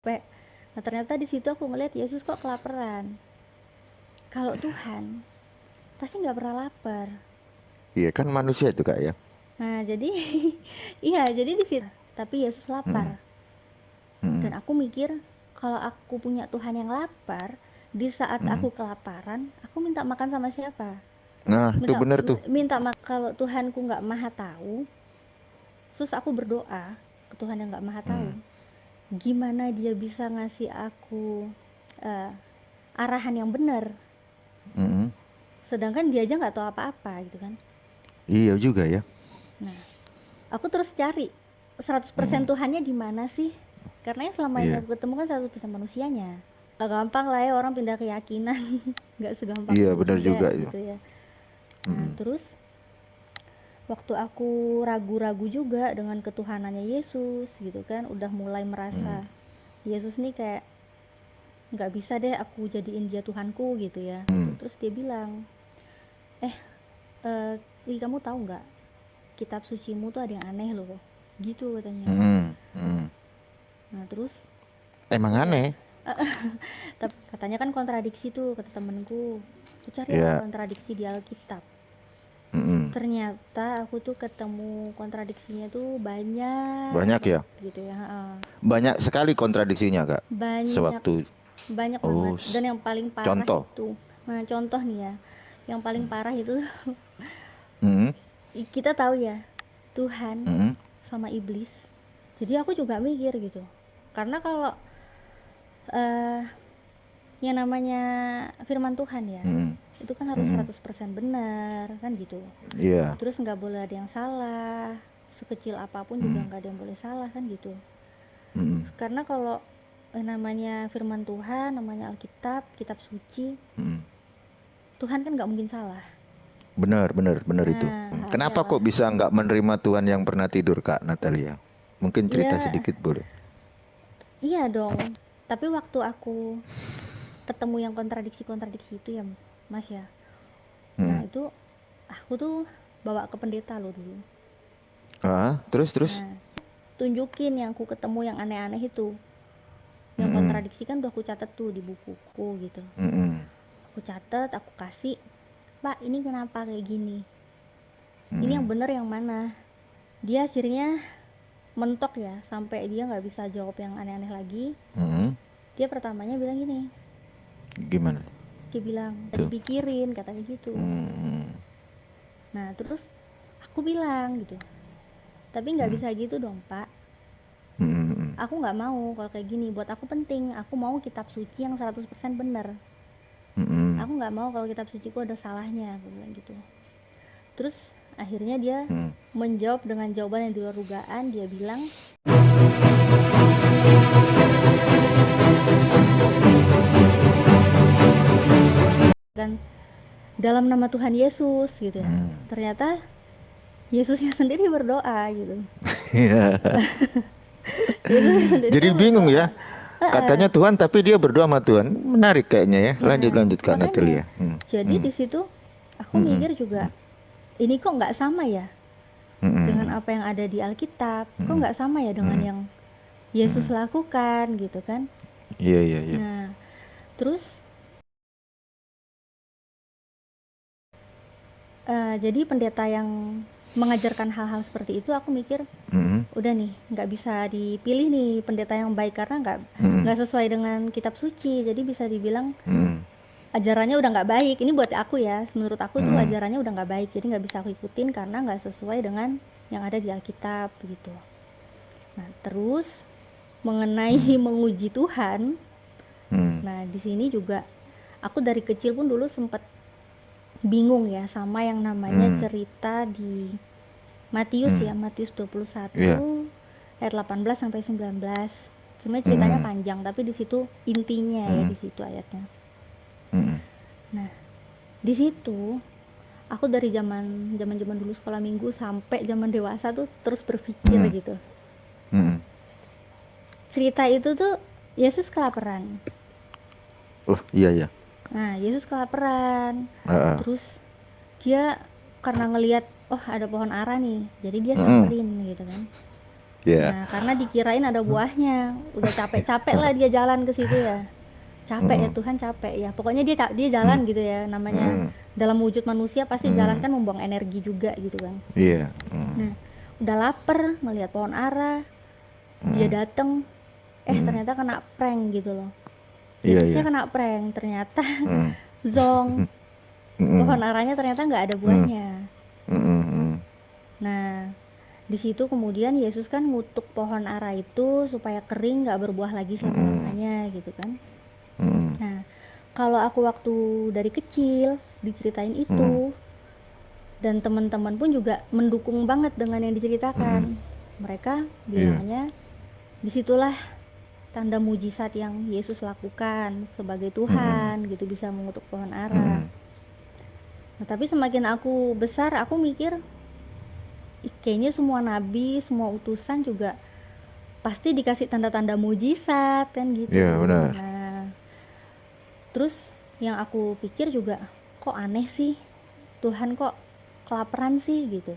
capek. Nah ternyata di situ aku ngeliat Yesus kok kelaparan. Kalau Tuhan pasti nggak pernah lapar. Iya kan manusia itu Kak ya. Nah jadi iya jadi di situ. Tapi Yesus Mm-mm. lapar. Dan Mm-mm. aku mikir kalau aku punya Tuhan yang lapar, di saat Mm-mm. aku kelaparan, aku minta makan sama siapa? Nah itu Minta benar tuh. minta makan kalau Tuhanku nggak maha tahu, terus aku berdoa ke Tuhan yang nggak maha tahu. Mm. Gimana dia bisa ngasih aku eh, arahan yang benar? Mm-mm. Sedangkan dia aja nggak tahu apa-apa gitu kan. Iya juga ya. Nah, aku terus cari 100% Mm-mm. Tuhannya di mana sih? Karena yang selama ini Iya. aku ketemu kan 100% manusianya. Gak gampang lah ya orang pindah keyakinan. Gak segampang Iya itu benar juga juga itu. gitu ya. Nah, Mm-mm. terus waktu aku ragu-ragu juga dengan ketuhanannya Yesus gitu kan, udah mulai merasa Mm. Yesus nih kayak nggak bisa deh aku jadiin dia Tuhanku gitu ya gitu. Mm. Terus dia bilang, Ih, kamu tahu nggak kitab sucimu tuh ada yang aneh loh gitu katanya. Mm. Mm. Nah terus Emang oh ya, aneh. tapi katanya kan kontradiksi tuh kata temenku, tuh carilah Ya. kontradiksi di Alkitab. Mm-mm. Ternyata aku tuh ketemu kontradiksinya tuh banyak Banyak ya. banget gitu ya. Banyak sekali kontradiksinya Kak. Banyak Sewaktu. banyak Oh, banget. Dan yang paling parah contoh. itu, nah contoh nih ya, yang paling parah itu Mm. kita tahu ya Tuhan Mm. sama iblis. Jadi aku juga mikir gitu, karena kalau eh yang namanya firman Tuhan ya, Mm. itu kan harus Mm. 100% benar kan gitu. Iya. Terus nggak boleh ada yang salah, sekecil apapun juga Mm. nggak ada yang boleh salah kan gitu. Mm. Karena kalau namanya firman Tuhan, namanya Alkitab, kitab suci, Mm. Tuhan kan nggak mungkin salah. Benar, benar, benar itu. Nah Kenapa kok bisa nggak menerima Tuhan yang pernah tidur, Kak Natalia? Mungkin cerita iya sedikit boleh? iya dong. Tapi waktu aku ketemu yang kontradiksi-kontradiksi itu ya Mas ya, nah Hmm. itu aku tuh bawa ke pendeta loh dulu. Ah, terus, terus? Nah tunjukin yang aku ketemu yang aneh-aneh itu, yang Hmm. kontradiksi kan udah aku catat tuh di bukuku gitu. Hmm. Aku catat, aku kasih, Pak ini kenapa kayak gini, ini yang Hmm. bener yang mana. Dia akhirnya mentok ya, sampai dia nggak bisa jawab yang aneh-aneh lagi. Hmm. Dia pertamanya bilang gini, Gimana dia bilang tuh? dipikirin katanya gitu. Hmm. Nah terus aku bilang gitu, tapi nggak Hmm. bisa gitu dong Pak, Hmm. aku nggak mau kalau kayak gini, buat aku penting, aku mau kitab suci yang 100% bener. Hmm. Aku nggak mau kalau kitab suciku ada salahnya, aku bilang gitu. Terus akhirnya dia Hmm. menjawab dengan jawaban yang di luar dugaan. Dia bilang kan dalam nama Tuhan Yesus gitu ya. Hmm. Ternyata Yesusnya sendiri berdoa gitu. Iya. Yesusnya sendiri Jadi kan bingung berdoa. ya. Katanya Tuhan, tapi dia berdoa sama Tuhan. Menarik kayaknya ya. Lanjut, Nah lanjut Kak makanya Natalia. Hmm. jadi Hmm. di situ aku Hmm. mikir juga, ini kok nggak sama ya dengan Hmm. apa yang ada di Alkitab, kok Hmm. nggak sama ya dengan Hmm. yang Yesus Hmm. lakukan gitu kan. Iya, iya, iya. Nah terus jadi pendeta yang mengajarkan hal-hal seperti itu, aku mikir Hmm. udah nih nggak bisa dipilih nih pendeta yang baik, karena Hmm. nggak sesuai dengan kitab suci. Jadi bisa dibilang Hmm. ajarannya udah nggak baik. Ini buat aku ya, menurut aku tuh Hmm. ajarannya udah nggak baik, jadi nggak bisa aku ikutin karena nggak sesuai dengan yang ada di Alkitab gitu. Nah terus mengenai Hmm. menguji Tuhan, Hmm. nah di sini juga aku dari kecil pun dulu sempet bingung ya sama yang namanya Hmm. cerita di Matius Hmm. ya, Matius Iya. 21 ayat 18 sampai 19. Sebenarnya ceritanya Hmm. panjang, tapi di situ intinya ya, Hmm. di situ ayatnya. Hmm. Nah, di situ aku dari zaman zaman zaman dulu sekolah minggu sampai zaman dewasa tuh terus berpikir Hmm. gitu. Hmm. Cerita itu tuh Yesus kelaparan. Oh iya ya. Nah, Yesus kelaparan. Heeh. Terus dia karena ngelihat oh ada pohon ara nih, jadi dia Heeh. samperin gitu kan. Ya. Nah, karena dikirain ada buahnya, udah capek-capek lah dia jalan ke situ ya. Capek ya Mm, Tuhan, capek ya. Pokoknya dia mm, jalan gitu ya. Namanya mm, dalam wujud manusia pasti jalan mm. kan membuang energi juga gitu kan. Iya. Nah, udah lapar ngelihat pohon ara, dia Mm, dateng, mm. ternyata kena prank gitu loh. Iya, Yesusnya iya. kena prank, ternyata Mm, zong, pohon mm, aranya ternyata nggak ada mm, buahnya. mm, mm, Nah, di situ kemudian Yesus kan ngutuk pohon ara itu supaya kering nggak berbuah lagi mm, selama-lamanya gitu kan. mm, Nah, kalau aku waktu dari kecil diceritain mm, itu dan teman-teman pun juga mendukung banget dengan yang mm. diceritakan. Mereka Iya. bilangnya disitulah tanda mujizat yang Yesus lakukan sebagai Mm, Tuhan gitu bisa mengutuk pohon ara. mm, Nah, tapi semakin aku besar aku mikir kayaknya semua nabi, semua utusan juga pasti dikasih tanda-tanda mujizat kan iya gitu. benar. Nah, terus yang aku pikir juga kok aneh sih, Tuhan kok kelaparan sih gitu.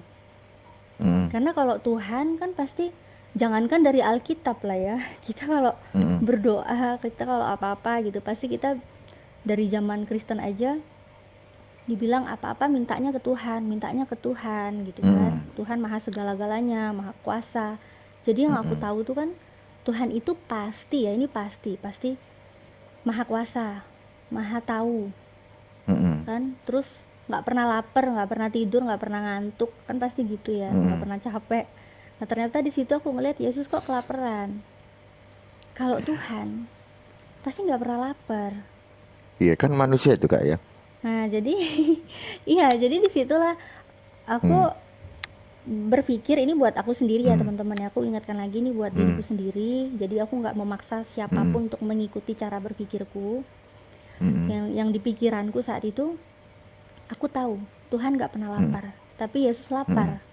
Mm, Karena kalau Tuhan kan pasti jangankan dari Alkitab lah ya, kita kalau mm, berdoa, kita kalau apa-apa gitu pasti kita dari zaman Kristen aja dibilang apa-apa mintanya ke Tuhan gitu kan. mm, Tuhan maha segala-galanya, maha kuasa. Jadi yang aku mm, tahu tuh kan Tuhan itu pasti ya, ini pasti maha kuasa, maha tahu mm, kan. Terus nggak pernah lapar, nggak pernah tidur, nggak pernah ngantuk kan pasti gitu ya, nggak mm. pernah capek. Nah ternyata di situ aku ngeliat Yesus kok kelaparan. Kalau Tuhan pasti nggak pernah lapar. Iya kan manusia itu Kak ya. Nah jadi iya jadi disitulah Mm, aku berpikir ini buat aku sendiri ya mm, teman-teman ya, aku ingatkan lagi nih buat diriku mm, sendiri, jadi aku nggak memaksa mm, siapapun untuk mengikuti cara berpikirku. mm, Yang di pikiranku saat itu aku tahu Tuhan nggak pernah mm, lapar tapi Yesus mm, lapar,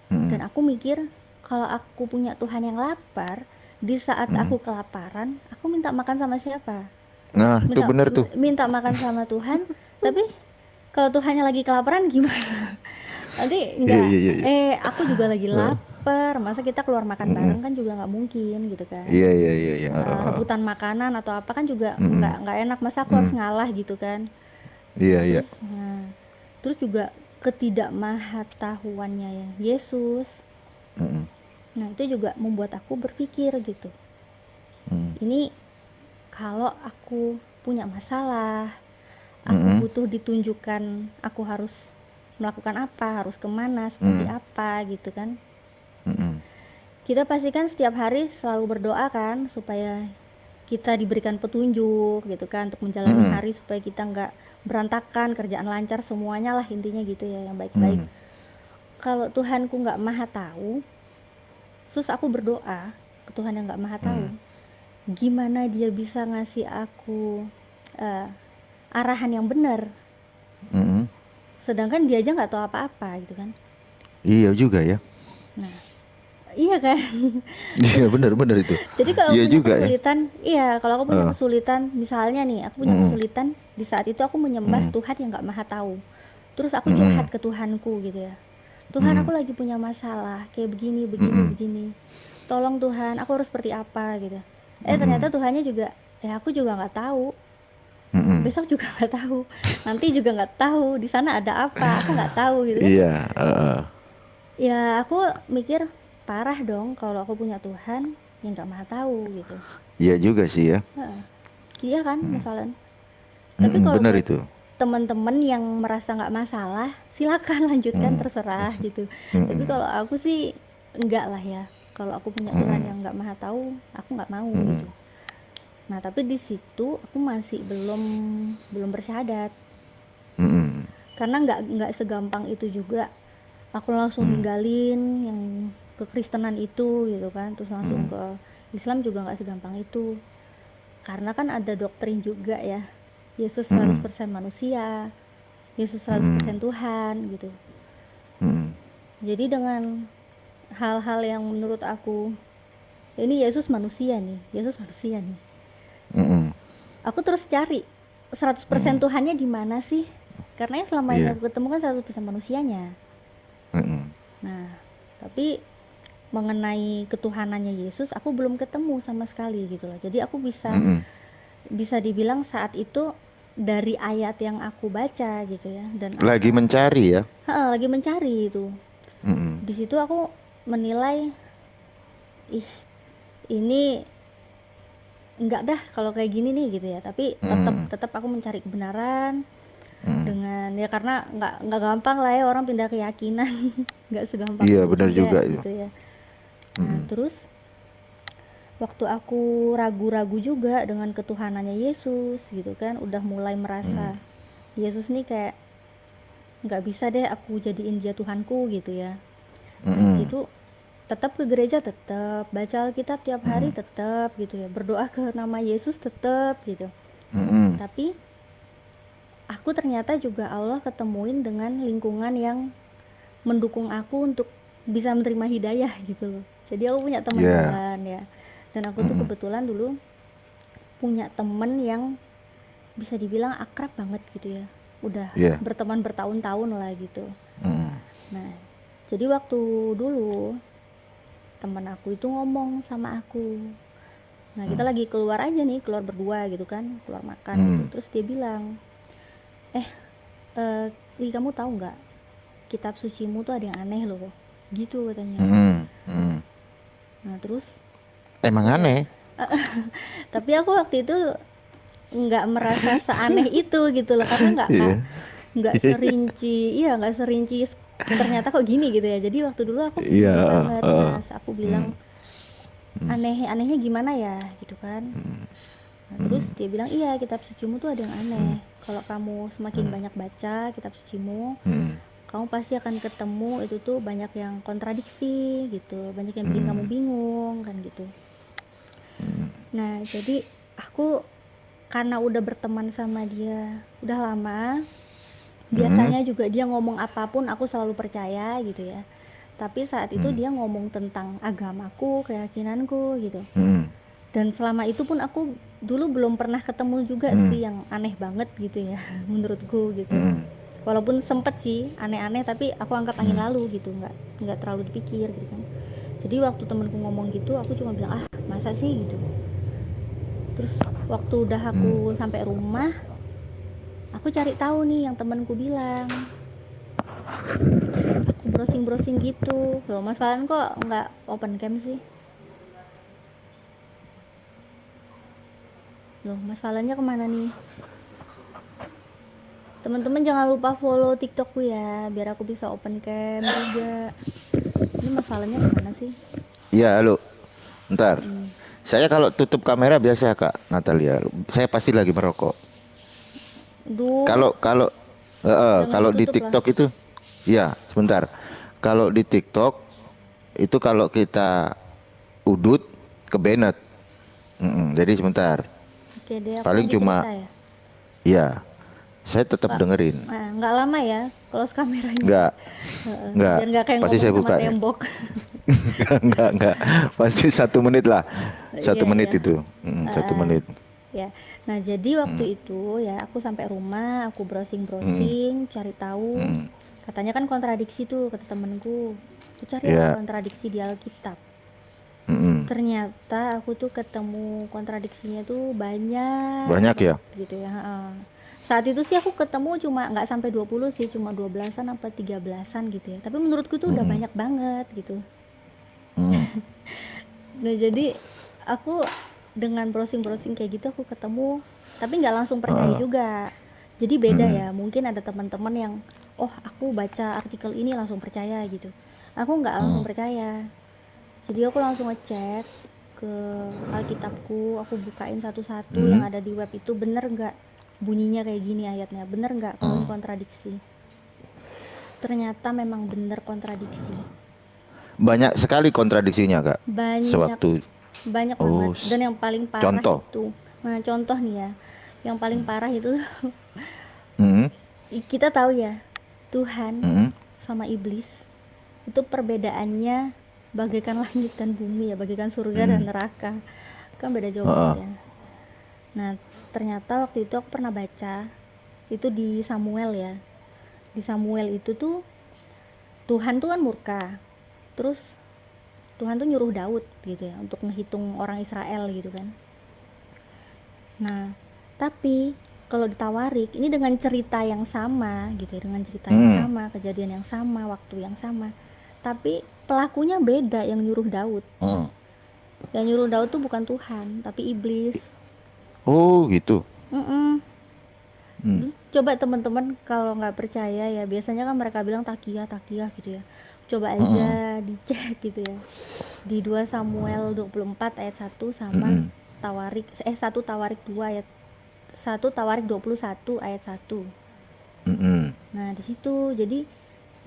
dan mm, aku mikir kalau aku punya Tuhan yang lapar, di saat mm. aku kelaparan aku minta makan sama siapa? Nah itu minta benar tuh. minta makan sama Tuhan, tapi kalau Tuhannya lagi kelaparan gimana? Nanti Iya, nggak, iya, iya, iya. aku juga lagi Heeh. lapar, masa kita keluar makan bareng Mm-mm. kan juga nggak mungkin gitu kan. Iya, iya, iya, iya. Rebutan makanan atau apa kan juga Mm-mm. nggak enak, masa aku harus Mm. ngalah gitu kan. Iya, Nah iya. terus juga ketidakmahatahuannya ya Yesus. Mm-mm. Nah itu juga membuat aku berpikir gitu, Mm. ini kalau aku punya masalah, aku Mm-mm. butuh ditunjukkan aku harus melakukan apa, harus kemana, seperti Mm. apa gitu kan. Mm-mm. Kita pastikan setiap hari selalu berdoa kan supaya kita diberikan petunjuk gitu kan untuk menjalani Mm-mm. hari supaya kita nggak berantakan, kerjaan lancar semuanya lah intinya gitu ya, yang baik-baik. Mm. Kalau Tuhanku nggak maha tahu, terus aku berdoa ke Tuhan yang nggak maha tahu, Mm. gimana dia bisa ngasih aku eh, arahan yang benar, Mm-mm. sedangkan dia aja nggak tahu apa-apa gitu kan. Iya juga ya. Nah iya kan. Iya benar-benar itu. Jadi kalau Iya punya juga ya. kesulitan, iya kalau aku punya Eh. kesulitan, misalnya nih, aku punya Mm-mm. kesulitan, di saat itu aku menyembah Mm. Tuhan yang nggak maha tahu. Terus aku curhat Mm-mm. ke Tuhanku gitu ya. Tuhan aku Mm. lagi punya masalah, kayak begini, begini, Mm-mm. begini. Tolong Tuhan, aku harus seperti apa gitu. Ternyata Mm-mm. Tuhannya juga, ya aku juga nggak tahu. Mm-mm. Besok juga nggak tahu. Nanti juga nggak tahu. Di sana ada apa? Aku nggak tahu gitu kan. Iya. Ya aku mikir parah dong kalau aku punya Tuhan yang nggak maha tahu gitu. Iya juga sih ya. Heeh. Iya kan, Mm. masalah. Tapi Mm-mm. kalau Benar buat itu. teman-teman yang merasa nggak masalah, silakan lanjutkan Mm. terserah gitu. Tapi Mm-mm. kalau aku sih enggak lah ya. Kalau aku punya Tuhan Mm-mm. yang nggak maha tahu, aku nggak mau Mm-mm. gitu. Nah tapi di situ aku masih belum belum bersyahadat, Mm-mm. karena nggak segampang itu juga. Aku langsung Mm. ninggalin yang kekristenan itu gitu kan, terus langsung Mm. ke Islam juga nggak segampang itu. Karena kan ada doktrin juga ya. Yesus Mm. 100% manusia, Yesus Mm. 100% Tuhan gitu. Mm. Jadi dengan hal-hal yang menurut aku, ini Yesus manusia nih, Yesus manusia nih. Mm. Aku terus cari 100% Mm. Tuhannya di mana sih? Karena yang selama ini Iya. aku ketemu kan 100% manusianya. Mm. Nah, tapi mengenai ketuhanannya Yesus aku belum ketemu sama sekali gitu loh. Jadi aku Mm-mm. bisa dibilang saat itu dari ayat yang aku baca gitu ya, dan Lagi mencari ya. lagi mencari itu. Mm-mm. Di situ aku menilai, ih ini enggak dah kalau kayak gini nih gitu ya. Tapi tetap Mm-mm. tetap aku mencari kebenaran Mm-mm. dengan ya, karena nggak gampang lah ya orang pindah keyakinan. Nggak segampang Iya itu benar juga juga itu. gitu ya. Nah Mm-mm. terus waktu aku ragu-ragu juga dengan ketuhanannya Yesus gitu kan, udah mulai merasa Mm-mm. Yesus nih kayak nggak bisa deh aku jadiin dia Tuhanku gitu ya. Nah di Mm-mm. situ tetap ke gereja, tetap baca Alkitab tiap hari, Mm-mm. tetap gitu ya, berdoa ke nama Yesus tetap gitu. Mm-mm. Tapi aku ternyata juga Allah ketemuin dengan lingkungan yang mendukung aku untuk bisa menerima hidayah gitu loh. Jadi aku punya Iya. teman-teman ya, dan aku tuh Mm-mm. kebetulan dulu punya temen yang bisa dibilang akrab banget gitu ya, udah Iya. berteman bertahun-tahun lah gitu. Mm-mm. Nah jadi waktu dulu temen aku itu ngomong sama aku, nah kita Mm. lagi keluar aja nih, keluar berdua gitu kan, keluar makan gitu, Mm. terus dia bilang, eh Li, kamu tahu nggak kitab sucimu tuh ada yang aneh loh, gitu katanya. Mm. Mm. Nah terus Emang apa ya, aneh? tapi aku waktu itu nggak merasa seaneh itu gitu loh, karena Iya. nggak serinci, iya nggak serinci ternyata kok gini gitu ya. Jadi waktu dulu aku Iya. bingung banget Heeh. pas aku Mm. bilang Mm. anehnya gimana ya gitu kan. Nah terus Mm. dia bilang, iya kitab sucimu tuh ada yang Mm. aneh, kalau kamu semakin Mm. banyak baca kitab sucimu, Mm. kamu pasti akan ketemu itu tuh banyak yang kontradiksi gitu, banyak yang bikin kamu Mm. bingung kan gitu. Mm. Nah jadi aku karena udah berteman sama dia udah lama, Mm. biasanya juga dia ngomong apapun aku selalu percaya gitu ya. Tapi saat itu Mm. dia ngomong tentang agamaku, keyakinanku gitu. Mm. Dan selama itu pun aku dulu belum pernah ketemu juga Mm. sih yang aneh banget gitu ya menurutku gitu. Mm. Walaupun sempet sih aneh-aneh, tapi aku anggap angin Mm. lalu gitu, nggak terlalu dipikir gitu kan. Jadi waktu temenku ngomong gitu aku cuma bilang, ah masa sih gitu. Terus waktu udah Mm. aku sampai rumah, aku cari tahu nih yang temanku bilang. Terus aku browsing gitu, loh Mas Falan kok nggak open cam sih? Loh Mas Falannya kemana nih? Teman-teman jangan lupa follow TikTokku ya, biar aku bisa open cam juga. Ini Mas Falannya kemana sih? Iya, halo. Ntar. Saya kalau tutup kamera biasa, Kak Natalia. Saya pasti lagi merokok. Duh, Kalau kalau jangan kalau di ditutup lah. TikTok itu, ya sebentar. Kalau di TikTok itu kalau kita udut ke Bennett. Jadi sebentar. Oke deh, aku Paling lanjut cuma, cerita ya. ya, saya tetap Nggak, dengerin. nggak lama ya close kameranya. Enggak, enggak. Biar nggak kayak Pasti ngomong saya sama buka nih. tembok. Enggak. Pasti 1 menit lah. Satu Iya menit iya. itu. 1 menit. Ya, nah jadi Mm. waktu itu ya aku sampai rumah, aku Mm. browsing cari tahu, Mm. katanya kan kontradiksi tuh kata temenku, aku carilah Ya. kontradiksi di Alkitab. Mm. Ternyata aku tuh ketemu kontradiksinya tuh banyak Banyak ya. banget gitu ya. Saat itu sih aku ketemu cuma nggak sampai 20 sih, cuma 12-an apa 13-an gitu ya, tapi menurutku tuh udah Mm. banyak banget gitu. Mm. Nah jadi aku dengan browsing kayak gitu aku ketemu, tapi nggak langsung percaya Ah. juga. Jadi beda Mm. ya, mungkin ada teman-teman yang oh aku baca artikel ini langsung percaya gitu, aku nggak langsung Mm. percaya. Jadi aku langsung ngecek ke Alkitabku, aku bukain satu-satu yang Mm. ada di web itu, bener nggak bunyinya kayak gini ayatnya, bener nggak kalau ini Mm. kontradiksi. Ternyata memang bener kontradiksi, Banyak sekali kontradiksinya, Kak. banyak Sewaktu. banyak banget. Oh, Dan yang paling parah contoh. itu, nah contoh nih ya, yang paling parah itu Mm. kita tahu ya, Tuhan Mm. sama iblis itu perbedaannya bagaikan langit dan bumi ya, bagaikan surga dan Mm. neraka, kan beda jauh banget Ah. ya. Nah ternyata waktu itu aku pernah baca itu di Samuel ya, di Samuel itu tuh Tuhan tuh kan murka, terus Tuhan tuh nyuruh Daud gitu ya untuk menghitung orang Israel gitu kan. Nah, tapi kalau di Tawarik ini dengan cerita yang sama gitu ya, dengan cerita yang sama, kejadian yang sama, waktu yang sama. Tapi pelakunya beda yang nyuruh Daud. Yang nyuruh Daud tuh bukan Tuhan, tapi iblis. Oh gitu. Mm-mm. Terus coba teman-teman kalau nggak percaya ya, biasanya kan mereka bilang takiyah gitu ya. Coba aja dicek gitu ya. Di 2 Samuel 24 ayat 1 sama Tawarik 1 Tawarik 2 ayat 1 Tawarik 21 ayat 1. Nah, di situ jadi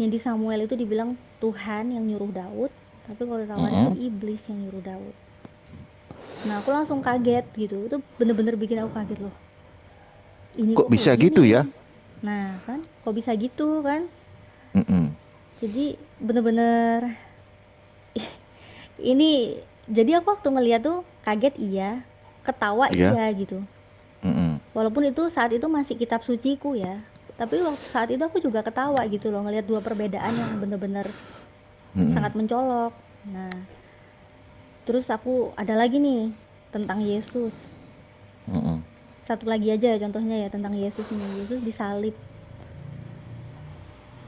yang di Samuel itu dibilang Tuhan yang nyuruh Daud, tapi kalau di Tawarik itu iblis yang nyuruh Daud. Nah, aku langsung kaget gitu. Itu bener-bener bikin aku kaget loh. Ini Kok bisa kayak gitu gini? ya? Nah, kan kok bisa gitu kan? Jadi bener-bener ini, jadi aku waktu ngeliat tuh kaget iya, ketawa Iya. iya gitu. Walaupun itu saat itu masih kitab suciku ya, tapi waktu saat itu aku juga ketawa gitu loh, ngelihat dua perbedaan yang bener-bener sangat mencolok. Nah, terus aku ada lagi nih tentang Yesus. Satu lagi aja contohnya ya tentang Yesus ini. Yesus disalib.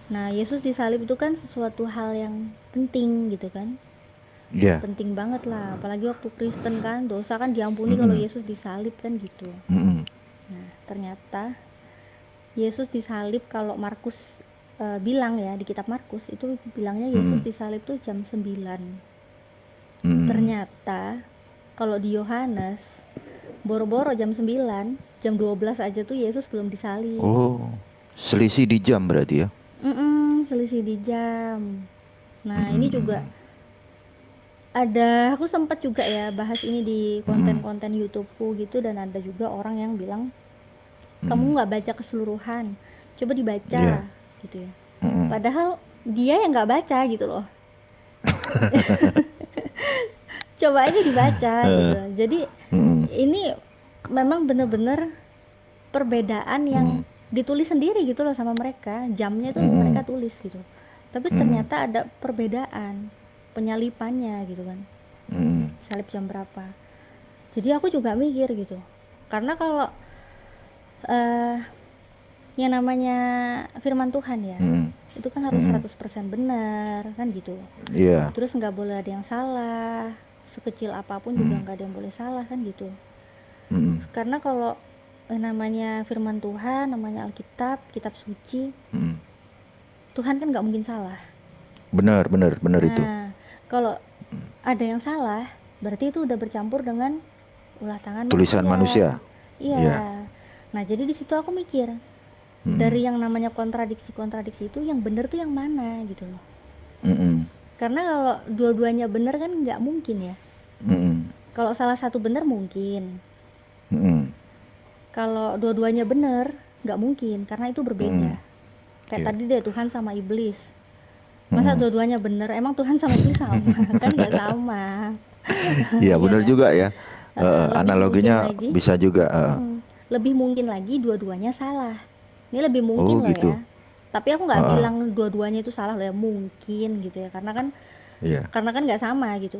Nah, Yesus disalib itu kan sesuatu hal yang penting gitu kan. Iya. Penting banget lah, apalagi waktu Kristen kan, dosa kan diampuni kalau Yesus disalib kan gitu. Nah, ternyata Yesus disalib, kalau Markus bilang ya, di kitab Markus itu bilangnya Yesus disalib tuh jam 9. Ternyata kalau di Yohanes boro-boro jam 9, jam 12 aja tuh Yesus belum disalib. Oh, selisih di jam berarti ya? Selisih di jam. Nah, ini juga ada, aku sempat juga ya bahas ini di konten-konten YouTubeku gitu, dan ada juga orang yang bilang kamu nggak baca keseluruhan, coba dibaca gitu ya. Padahal dia yang nggak baca gitu loh. Coba aja dibaca gitu. Jadi ini memang bener-bener perbedaan yang ditulis sendiri gitu loh sama mereka, jamnya itu mereka tulis gitu, tapi ternyata ada perbedaan penyalipannya gitu kan. Salib jam berapa. Jadi aku juga mikir gitu, karena kalau yang namanya firman Tuhan ya, itu kan harus 100% benar kan gitu. Iya. Terus nggak boleh ada yang salah, sekecil apapun juga nggak ada yang boleh salah kan gitu. Karena kalau namanya firman Tuhan, namanya Alkitab, kitab suci, Tuhan kan nggak mungkin salah. Benar itu. Nah, kalau ada yang salah, berarti itu udah bercampur dengan ulah tangan Tulisan manusia. Iya. Iya. Nah, jadi di situ aku mikir, dari yang namanya kontradiksi itu yang benar tuh yang mana gitu loh. Karena kalau dua-duanya benar kan nggak mungkin ya. Kalau salah satu benar mungkin. Kalau dua-duanya benar nggak mungkin, karena itu berbeda. Kayak tadi deh, Tuhan sama iblis. Masa dua-duanya benar? Emang Tuhan sama iblis sama? Kan nggak sama. Iya, benar juga ya. Lebih Analoginya mungkin lagi, bisa juga. lebih mungkin lagi dua-duanya salah. Ini lebih mungkin loh gitu. ya. Tapi aku nggak bilang dua-duanya itu salah loh ya, mungkin gitu ya. Karena kan Iya. nggak sama gitu.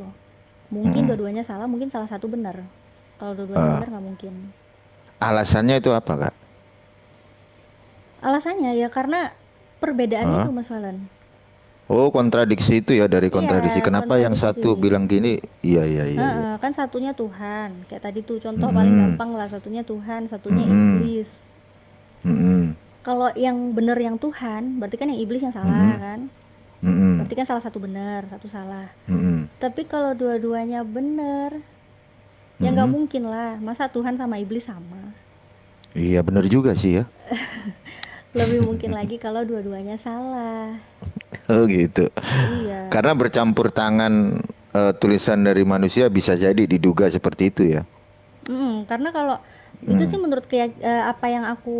Mungkin dua-duanya salah, mungkin salah satu benar. Kalau dua-duanya benar nggak mungkin. Alasannya itu apa, Kak? Alasannya ya karena perbedaan itu, Mas Valen. Oh, kontradiksi itu ya, dari kontradiksi. Iya, Kenapa yang satu kontradiksi. bilang gini? Iya. Kan satunya Tuhan. Kayak tadi tuh contoh paling gampang lah, satunya Tuhan, satunya iblis. Kalau yang benar yang Tuhan, berarti kan yang iblis yang salah kan? Berarti kan salah satu benar, satu salah. Tapi kalau dua-duanya benar, ya nggak mungkin lah. Masa Tuhan sama iblis sama? Iya, benar juga sih ya. Lebih mungkin lagi kalau dua-duanya salah. Oh gitu. Iya. Karena bercampur tangan tulisan dari manusia, bisa jadi diduga seperti itu ya. Karena kalau itu sih menurut apa yang aku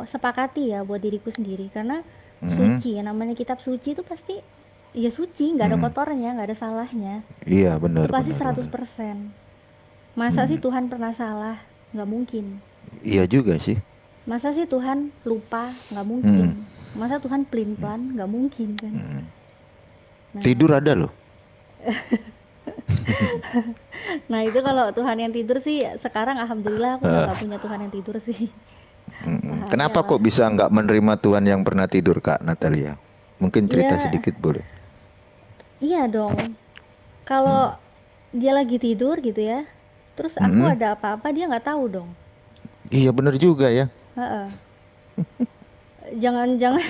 sepakati ya buat diriku sendiri, karena suci ya, namanya kitab suci itu pasti ya suci, nggak ada kotornya, nggak ada salahnya. Iya, benar. Itu pasti benar, 100%. Masa sih Tuhan pernah salah? Nggak mungkin. Iya juga sih. Masa sih Tuhan lupa? Nggak mungkin. Masa Tuhan pelin-pelan? Nggak mungkin kan. Nah, Tidur ada loh. Nah itu kalau Tuhan yang tidur sih sekarang alhamdulillah aku udah nggak punya Tuhan yang tidur sih. Bahaya Kenapa lah. kok bisa nggak menerima Tuhan yang pernah tidur, Kak Natalia? Mungkin cerita Iya, sedikit boleh? iya dong. Kalau Hmm. dia lagi tidur gitu ya, terus aku Mm-mm. ada apa-apa dia nggak tahu dong. Iya bener juga ya. Heeh. Jangan-jangan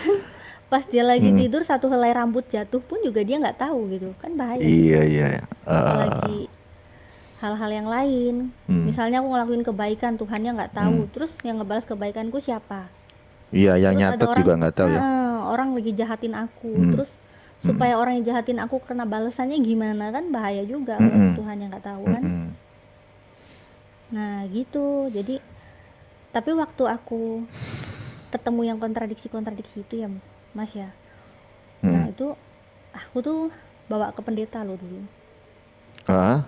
pas dia lagi Hmm. tidur satu helai rambut jatuh pun juga dia nggak tahu gitu kan bahaya. Iya iya. Apalagi hal-hal yang lain. Hmm. Misalnya aku ngelakuin kebaikan, Tuhannya nggak tahu, Hmm. terus yang ngebalas kebaikanku siapa? Iya yang Terus ada nyatet orang, juga nggak tahu ya. orang lagi jahatin aku, Hmm. terus Hmm. supaya orang yang jahatin aku kena balasannya gimana kan bahaya juga kalau Hmm. Tuhan yang nggak tahu kan. Hmm. Nah gitu, jadi tapi waktu aku ketemu yang kontradiksi-kontradiksi itu ya Mas ya, nah Hmm. itu aku tuh bawa ke pendeta loh dulu.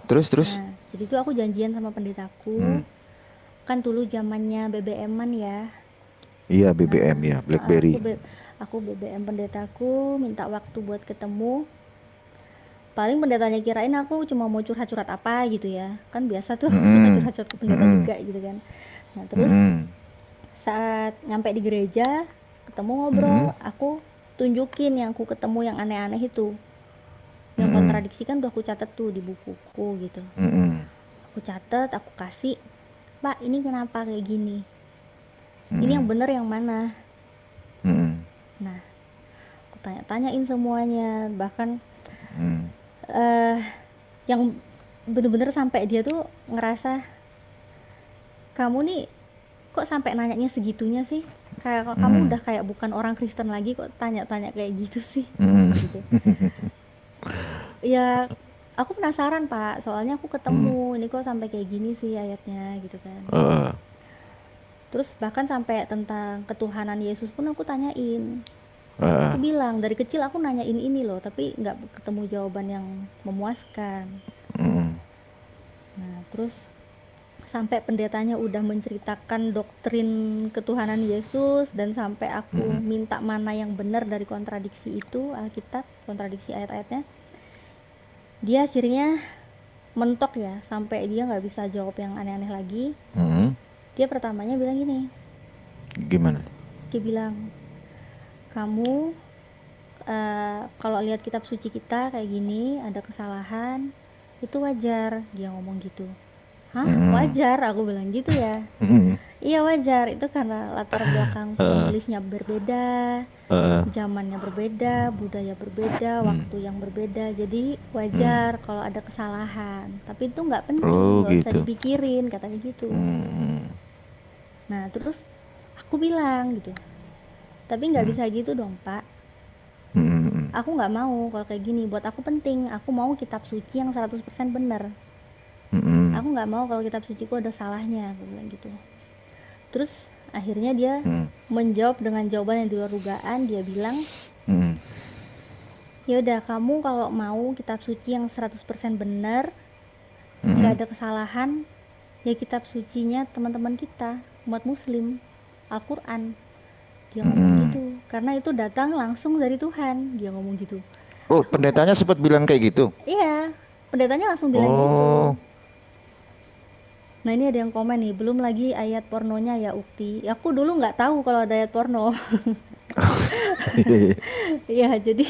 Terus terus. Nah jadi tuh aku janjian sama pendetaku, Hmm. kan dulu zamannya BBM-an ya. Iya Nah BBM ya BlackBerry. aku BBM pendetaku minta waktu buat ketemu. Paling pendetanya kirain aku cuma mau curhat-curhat apa gitu ya, kan biasa tuh aku suka Hmm. curhat-curhat ke pendeta Hmm. juga gitu kan. Nah terus Hmm. saat nyampe di gereja ketemu Hmm. ngobrol, aku tunjukin yang aku ketemu yang aneh-aneh itu, yang Hmm. kontradiksi kan udah aku catat tuh di bukuku gitu. Hmm. Aku catat, aku kasih, Pak ini kenapa kayak gini, ini yang Hmm. bener yang mana. Hmm. Nah aku tanya-tanyain semuanya, bahkan Hmm. eh yang bener-bener sampai dia tuh ngerasa, kamu nih kok sampai nanyanya segitunya sih, kayak kamu Hmm. udah kayak bukan orang Kristen lagi kok tanya-tanya kayak gitu sih, Hmm. kayak gitu ya. Aku penasaran Pak, soalnya aku Hmm. ketemu ini kok sampai kayak gini sih ayatnya gitu kan. Eh, Terus bahkan sampai tentang ketuhanan Yesus pun aku tanyain. Aku eh, bilang dari kecil aku nanyain ini loh, tapi nggak ketemu jawaban yang memuaskan. hmm. Nah terus sampai pendetanya udah menceritakan doktrin ketuhanan Yesus, dan sampai aku Hmm. minta mana yang benar dari kontradiksi itu Alkitab, kontradiksi ayat-ayatnya, dia akhirnya mentok ya, sampai dia nggak bisa jawab yang aneh-aneh lagi. Hmm. Dia pertamanya bilang gini, Gimana? dia bilang, kamu kalau lihat kitab suci kita kayak gini ada kesalahan, itu wajar. Dia ngomong gitu. Hah Hmm. wajar, aku bilang gitu ya. Hmm. Iya wajar, itu karena latar belakang Eh, penulisnya berbeda, eh, zamannya berbeda, budaya berbeda, hmm. waktu yang berbeda. Jadi Hmm. wajar kalau ada kesalahan, tapi itu nggak Oh penting, nggak usah gitu. dipikirin, katanya gitu. Hmm. Nah terus aku bilang gitu, tapi nggak Hmm. bisa gitu dong Pak. Hmm. Aku nggak mau kalau kayak gini, buat aku penting. Aku mau kitab suci yang 100% benar. Hmm. Aku nggak mau kalau kitab suciku ada salahnya, aku bilang gitu. Terus akhirnya dia Hmm. menjawab dengan jawaban yang di luar dugaan. Dia bilang, Hmm. ya udah kamu kalau mau kitab suci yang 100% benar, nggak Hmm. ada kesalahan, ya kitab sucinya teman-teman kita, umat muslim, Al-Quran. Dia ngomong Hmm. gitu, karena itu datang langsung dari Tuhan, dia ngomong gitu. Oh, Aku, pendetanya sempat bilang kayak gitu. iya, pendetanya langsung bilang gitu. Oh. Nah ini ada yang komen nih, belum lagi ayat pornonya ya Ukti. Ya, aku dulu nggak tahu kalau ada ayat porno. Iya, jadi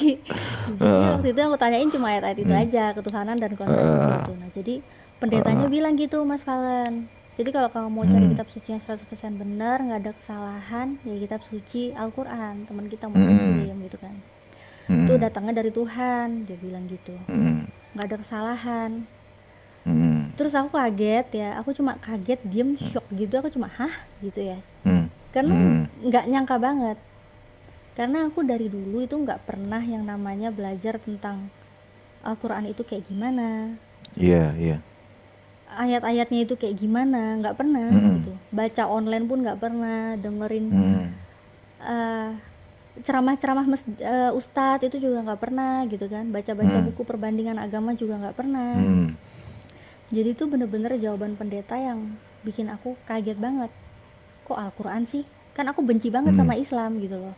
Eh, waktu itu yang aku tanyain cuma ayat-ayat itu hmm. aja, ketuhanan dan kontradiksi Eh, itu. Nah, jadi pendetanya eh, bilang gitu, Mas Valen. Jadi kalau kamu mau cari hmm. kitab suci yang 100% benar, nggak ada kesalahan, ya kitab suci Al-Quran, teman kita umat Hmm. muslim gitu kan. Itu Hmm. datangnya dari Tuhan, dia bilang gitu. Hmm. Nggak ada kesalahan. Hmm. Terus aku kaget ya, aku cuma kaget, diem, shock gitu, aku cuma hah gitu ya. Hmm. Karena Hmm. nggak nyangka banget. Karena aku dari dulu itu nggak pernah yang namanya belajar tentang Al-Quran itu kayak gimana, Iya, iya. ayat-ayatnya itu kayak gimana, nggak pernah Hmm. gitu. Baca online pun nggak pernah, dengerin Hmm. eh, ceramah-ceramah ustadz itu juga nggak pernah gitu kan. Baca-baca Hmm. buku perbandingan agama juga nggak pernah. Hmm. Jadi itu bener-bener jawaban pendeta yang bikin aku kaget banget. Kok Al-Quran sih? Kan aku benci banget Hmm. sama Islam gitu loh.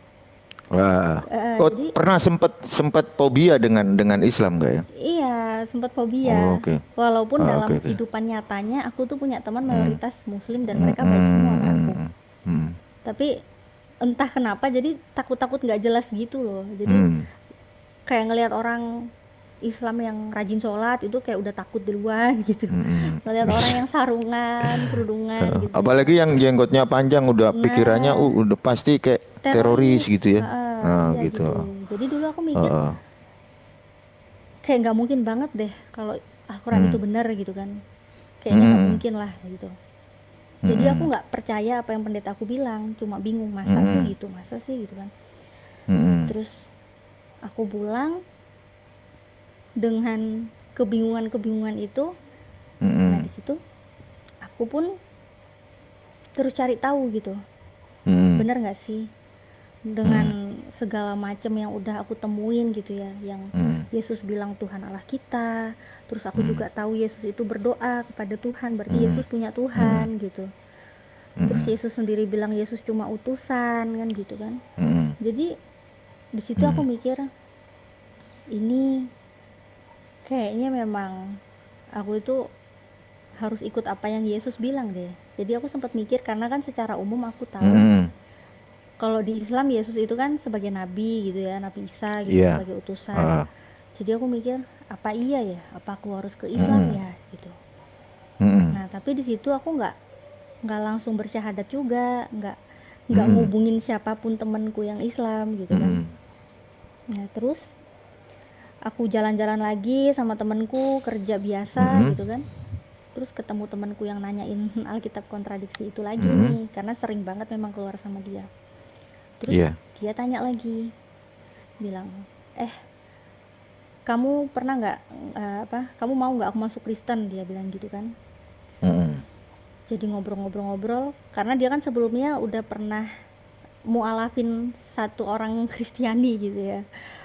Wah. Oh, Jadi pernah sempat sempat fobia dengan Islam nggak ya? iya, sempat Oh, fobia. oke. Walaupun Ah, dalam oke oke. kehidupan nyatanya aku tuh punya teman Hmm. mayoritas muslim dan Hmm, mereka baik semua ke aku. hmm, hmm, Tapi entah kenapa jadi takut-takut nggak jelas gitu loh. Jadi hmm. kayak ngelihat orang Islam yang rajin sholat itu kayak udah takut duluan gitu. Hmm. Ngelihat orang yang sarungan, kerudungan gitu juga. Apalagi yang jenggotnya panjang udah pikirannya Nah, udah pasti kayak teroris teroris. gitu ya. Ah, Iya gitu. gitu. Jadi dulu aku mikir Heeh. kayak nggak mungkin banget deh kalau Al-Quran itu Hmm. benar gitu kan. Kayaknya nggak Hmm. mungkin lah gitu. Jadi aku Hmm. nggak percaya apa yang pendeta aku bilang, cuma bingung Hmm. masa sih gitu kan. Hmm. Terus aku pulang dengan kebingungan-kebingungan itu. Nah Hmm. di situ aku pun terus cari tahu gitu, Hmm. bener nggak sih Hmm. dengan segala macam yang udah aku temuin gitu ya, yang Hmm. Yesus bilang Tuhan Allah kita, terus aku Hmm. juga tahu Yesus itu berdoa kepada Tuhan, berarti Hmm. Yesus punya Hmm. Tuhan gitu. Terus Hmm. Yesus sendiri bilang Yesus cuma utusan kan gitu kan. Hmm. Jadi di situ aku Hmm. mikir ini kayaknya memang aku itu harus ikut apa yang Yesus bilang deh. Jadi aku sempat mikir karena kan secara umum aku tahu Hmm. kalau di Islam Yesus itu kan sebagai nabi gitu ya, Nabi Isa gitu Iya. sebagai utusan. Ah. Jadi aku mikir apa iya ya, apa aku harus ke Islam Hmm. ya gitu. Hmm. Nah tapi di situ aku nggak langsung bersyahadat juga, nggak Hmm. ngubungin siapapun temenku yang Islam gitu kan. Hmm. Nah terus aku jalan-jalan lagi sama temenku kerja biasa Hmm. gitu kan. Terus ketemu temanku yang nanyain Alkitab kontradiksi itu lagi Hmm. nih, karena sering banget memang keluar sama dia. Terus Iya. dia tanya lagi, bilang, kamu pernah nggak kamu mau nggak aku masuk Kristen, dia bilang gitu kan. Hmm. Jadi ngobrol-ngobrol-ngobrol, karena dia kan sebelumnya udah pernah mualafin satu orang Kristiani gitu ya.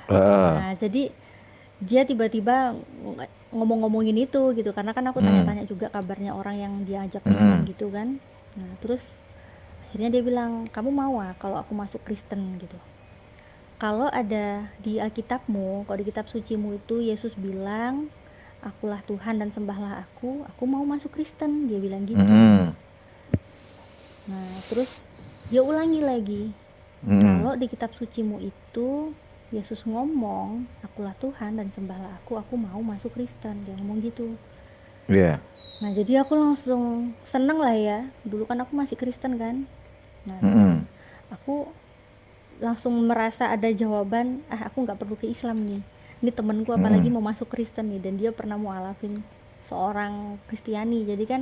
Ah. Nah jadi dia tiba-tiba ngomong-ngomongin itu gitu, karena kan aku Hmm. tanya-tanya juga kabarnya orang yang diajak Islam Hmm. gitu kan. Nah terus akhirnya dia bilang, kamu mau kalau aku masuk Kristen gitu. Kalau ada di Alkitabmu, kalau di kitab sucimu itu Yesus bilang akulah Tuhan dan sembahlah aku mau masuk Kristen, dia bilang gitu. Hmm. Nah terus dia ulangi lagi, Hmm. kalau di kitab sucimu itu Yesus ngomong akulah Tuhan dan sembahlah aku mau masuk Kristen, dia ngomong gitu. Iya. Nah jadi aku langsung seneng lah ya, dulu kan aku masih Kristen kan. Nah Hmm. aku langsung merasa ada jawaban, aku nggak perlu ke Islam nih, ini temenku apalagi Hmm. mau masuk Kristen nih, dan dia pernah mualafin seorang Kristiani, jadi kan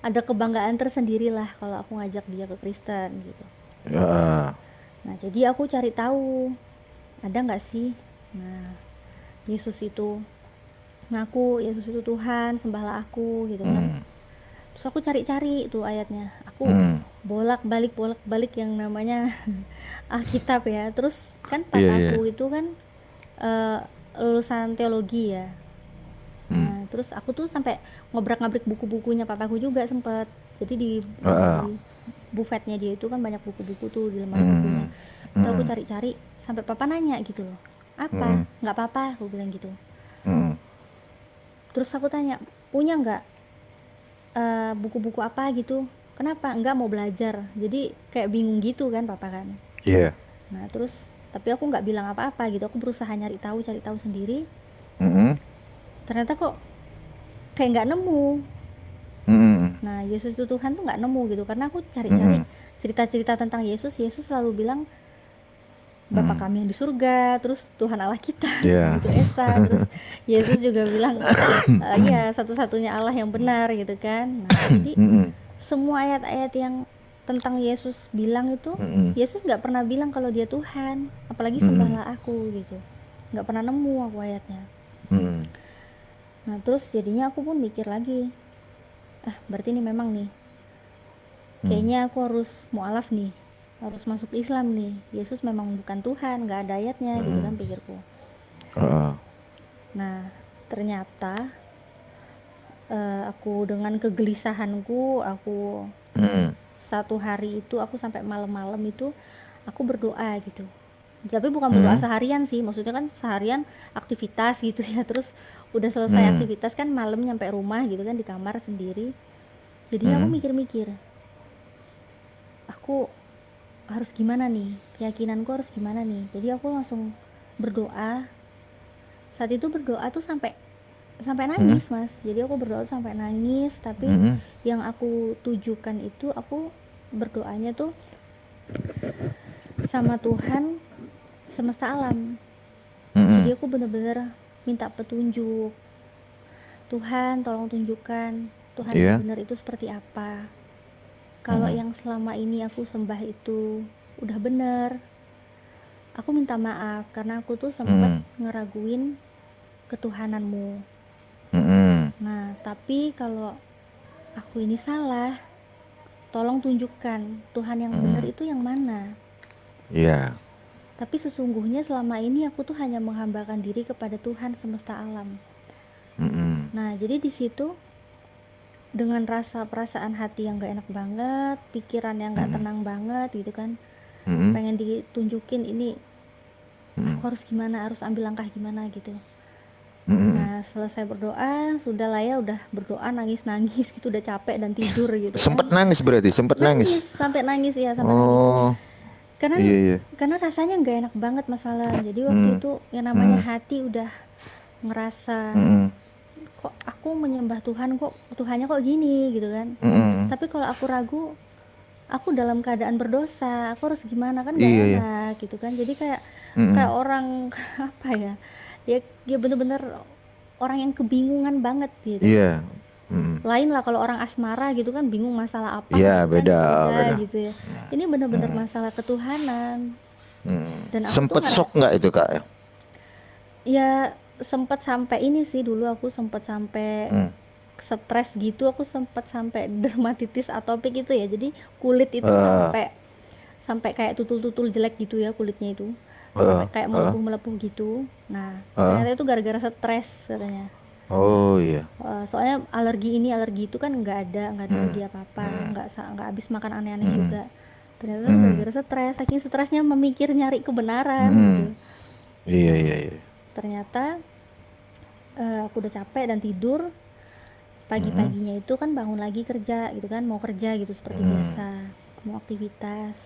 ada kebanggaan tersendiri lah kalau aku ngajak dia ke Kristen gitu. Ah. Nah jadi aku cari tahu ada nggak sih, nah Yesus itu ngaku Yesus itu Tuhan, sembahlah aku gitu kan. Hmm. Terus aku cari-cari itu ayatnya, aku Hmm. bolak-balik yang namanya Alkitab ya. Terus kan Iya iya. papaku itu kan eh, lulusan teologi ya. Hmm. Nah terus aku tuh sampai ngobrak-ngabrik buku-bukunya papaku juga sempet. Jadi di Ah. bufetnya dia itu kan banyak buku-buku tuh di lemari bukunya. Hmm. Itu aku Hmm. cari-cari sampai papa nanya gitu loh, apa Hmm. nggak apa-apa, aku bilang gitu. Hmm. Terus aku tanya, punya nggak buku-buku apa gitu, kenapa nggak mau belajar, jadi kayak bingung gitu kan papa kan. Iya. Nah terus tapi aku nggak bilang apa-apa gitu, aku berusaha cari tahu sendiri. Hmm. Ternyata kok kayak nggak nemu. Hmm. Nah Yesus itu Tuhan tuh nggak nemu gitu, karena aku cari-cari Hmm. cerita-cerita tentang Yesus selalu bilang Bapa kami yang di surga, terus Tuhan Allah kita Iya. gitu Esa, terus Yesus juga bilang iya satu-satunya Allah yang benar gitu kan. Nah jadi Hmm. semua ayat-ayat yang tentang Yesus bilang itu, Hmm. Yesus nggak pernah bilang kalau dia Tuhan, apalagi Hmm. sembahlah aku gitu, nggak pernah nemu aku ayatnya. Hmm. Nah terus jadinya aku pun mikir lagi, berarti ini memang nih kayaknya aku harus mualaf nih, harus masuk Islam nih, Yesus memang bukan Tuhan, nggak ada ayatnya gitu kan pikirku. Ah. Nah ternyata aku dengan kegelisahanku, aku Hmm. satu hari itu aku sampai malam-malam itu aku berdoa gitu, Tapi bukan berdoa Hmm. seharian sih, maksudnya kan seharian aktivitas gitu ya, terus udah selesai Hmm. aktivitas kan malam nyampe rumah gitu kan di kamar sendiri. Jadinya aku Hmm. mikir-mikir, aku harus gimana nih, keyakinanku harus gimana nih. Jadi aku langsung berdoa. Saat itu berdoa tuh sampai sampai Hmm. nangis mas, jadi aku berdoa tuh sampai nangis. Tapi Hmm. yang aku tujukan itu, aku berdoanya tuh sama Tuhan semesta alam. Hmm. Jadi aku bener-bener minta petunjuk, Tuhan tolong tunjukkan Tuhan yang Iya. benar itu seperti apa. Kalau Hmm. yang selama ini aku sembah itu udah bener, aku minta maaf karena aku tuh sempet Hmm. ngeraguin ketuhananmu. Hmm. Nah tapi kalau aku ini salah, tolong tunjukkan Tuhan yang benar Hmm. itu yang mana. Iya. Tapi sesungguhnya selama ini aku tuh hanya menghambakan diri kepada Tuhan semesta alam. Hmm. Nah jadi di situ dengan rasa perasaan hati yang gak enak banget, pikiran yang gak Hmm. tenang banget gitu kan, Hmm. pengen ditunjukin ini Hmm. aku harus gimana, harus ambil langkah gimana gitu. Hmm. Nah selesai berdoa, sudah lah ya, udah berdoa nangis-nangis gitu, udah capek dan tidur gitu Sempet kan. nangis berarti, sempet nangis. Nangis, sampai nangis ya, sampai nangis. Oh, Karena iya iya. karena rasanya nggak enak banget Mas Falan. Jadi waktu Hmm. itu yang namanya Hmm. hati udah ngerasa, Hmm. kok aku menyembah Tuhan, kok Tuhannya kok gini gitu kan. Hmm. Tapi kalau aku ragu, aku dalam keadaan berdosa, aku harus gimana, kan nggak Iya iya. enak gitu kan. Jadi kayak kayak Hmm. orang apa ya, ya bener-bener orang yang kebingungan banget gitu. Iya. Hmm. Lain lah kalau orang asmara gitu kan, bingung masalah apa Iya, gitu kan, beda, ya udah beda. gitu ya. Ini bener-bener masalah ketuhanan. Hmm. Dan aku tuh Sempet ngerasa, shock nggak itu kak? ya sempet sampai ini sih, dulu aku sempet sampai Hmm. stres gitu, aku sempet sampai dermatitis atopik itu ya. Jadi kulit itu Eh, sampai sampai kayak tutul-tutul jelek gitu ya kulitnya itu, sampai eh, kayak eh, melepuh-melepuh gitu. Nah eh. ternyata itu gara-gara stres katanya. Oh iya. Soalnya alergi ini alergi itu kan nggak ada Hmm. alergi apa-apa, Hmm. nggak habis makan aneh-aneh Hmm. juga. Ternyata itu Hmm. gara-gara stres, saking stresnya memikir nyari kebenaran gitu. Hmm. Iya iya iya. Ternyata aku udah capek dan tidur. Hmm. Pagi-paginya itu kan bangun lagi kerja gitu kan, mau kerja gitu seperti Hmm. biasa, mau aktivitas.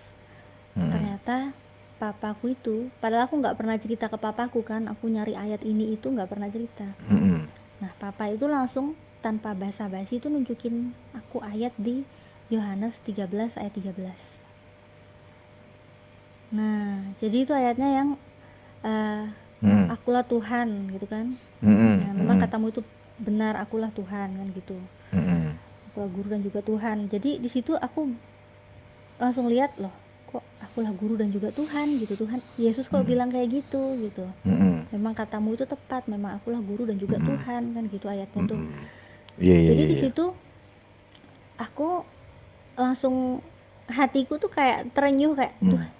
Hmm. Ternyata papaku itu, padahal aku nggak pernah cerita ke papaku kan, aku nyari ayat ini itu nggak pernah cerita. Hmm. Nah papa itu langsung tanpa basa-basi itu nunjukin aku ayat di Yohanes 13 ayat 13. Nah jadi itu ayatnya yang eh, Hmm. akulah Tuhan gitu kan. Hmm. Nah memang Hmm. katamu itu benar, akulah Tuhan kan gitu, Hmm. akulah guru dan juga Tuhan. Jadi di situ aku langsung lihat, loh kok akulah guru dan juga Tuhan gitu, Tuhan Yesus kok Hmm. bilang kayak gitu. Hmm. Memang katamu itu tepat, memang akulah guru dan juga Hmm. Tuhan kan gitu ayatnya tuh. Hmm. Iya iya Jadi iya di iya. situ aku langsung, hatiku tuh kayak terenyuh, kayak duh, Hmm.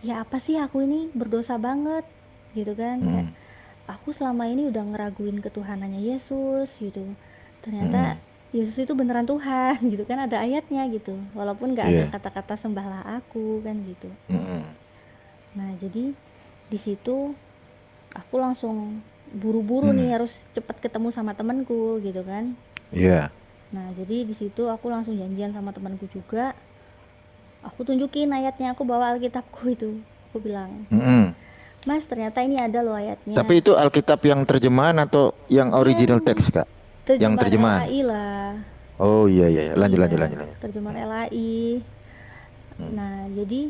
ya apa sih aku ini berdosa banget gitu kan. Kayak Hmm. aku selama ini udah ngeraguin ketuhanannya Yesus gitu, Hmm. ternyata Yesus itu beneran Tuhan gitu kan, ada ayatnya gitu, walaupun nggak ada Iya. kata-kata sembahlah aku kan gitu. Hmm. Nah jadi di situ aku langsung buru-buru Hmm. nih harus cepet ketemu sama temanku gitu kan. Iya. Nah jadi di situ aku langsung janjian sama temanku juga, aku tunjukin ayatnya, aku bawa Alkitabku itu, aku bilang, Hmm. Mas ternyata ini ada loh ayatnya. Tapi itu Alkitab yang terjemahan atau yang original Yang teks kak? Yang terjemahan terjemahan. LAI lah. Oh iya iya. Iya. Lanjut lanjut Iya, lanjut lanjut. terjemahan LAI. Hmm. Nah jadi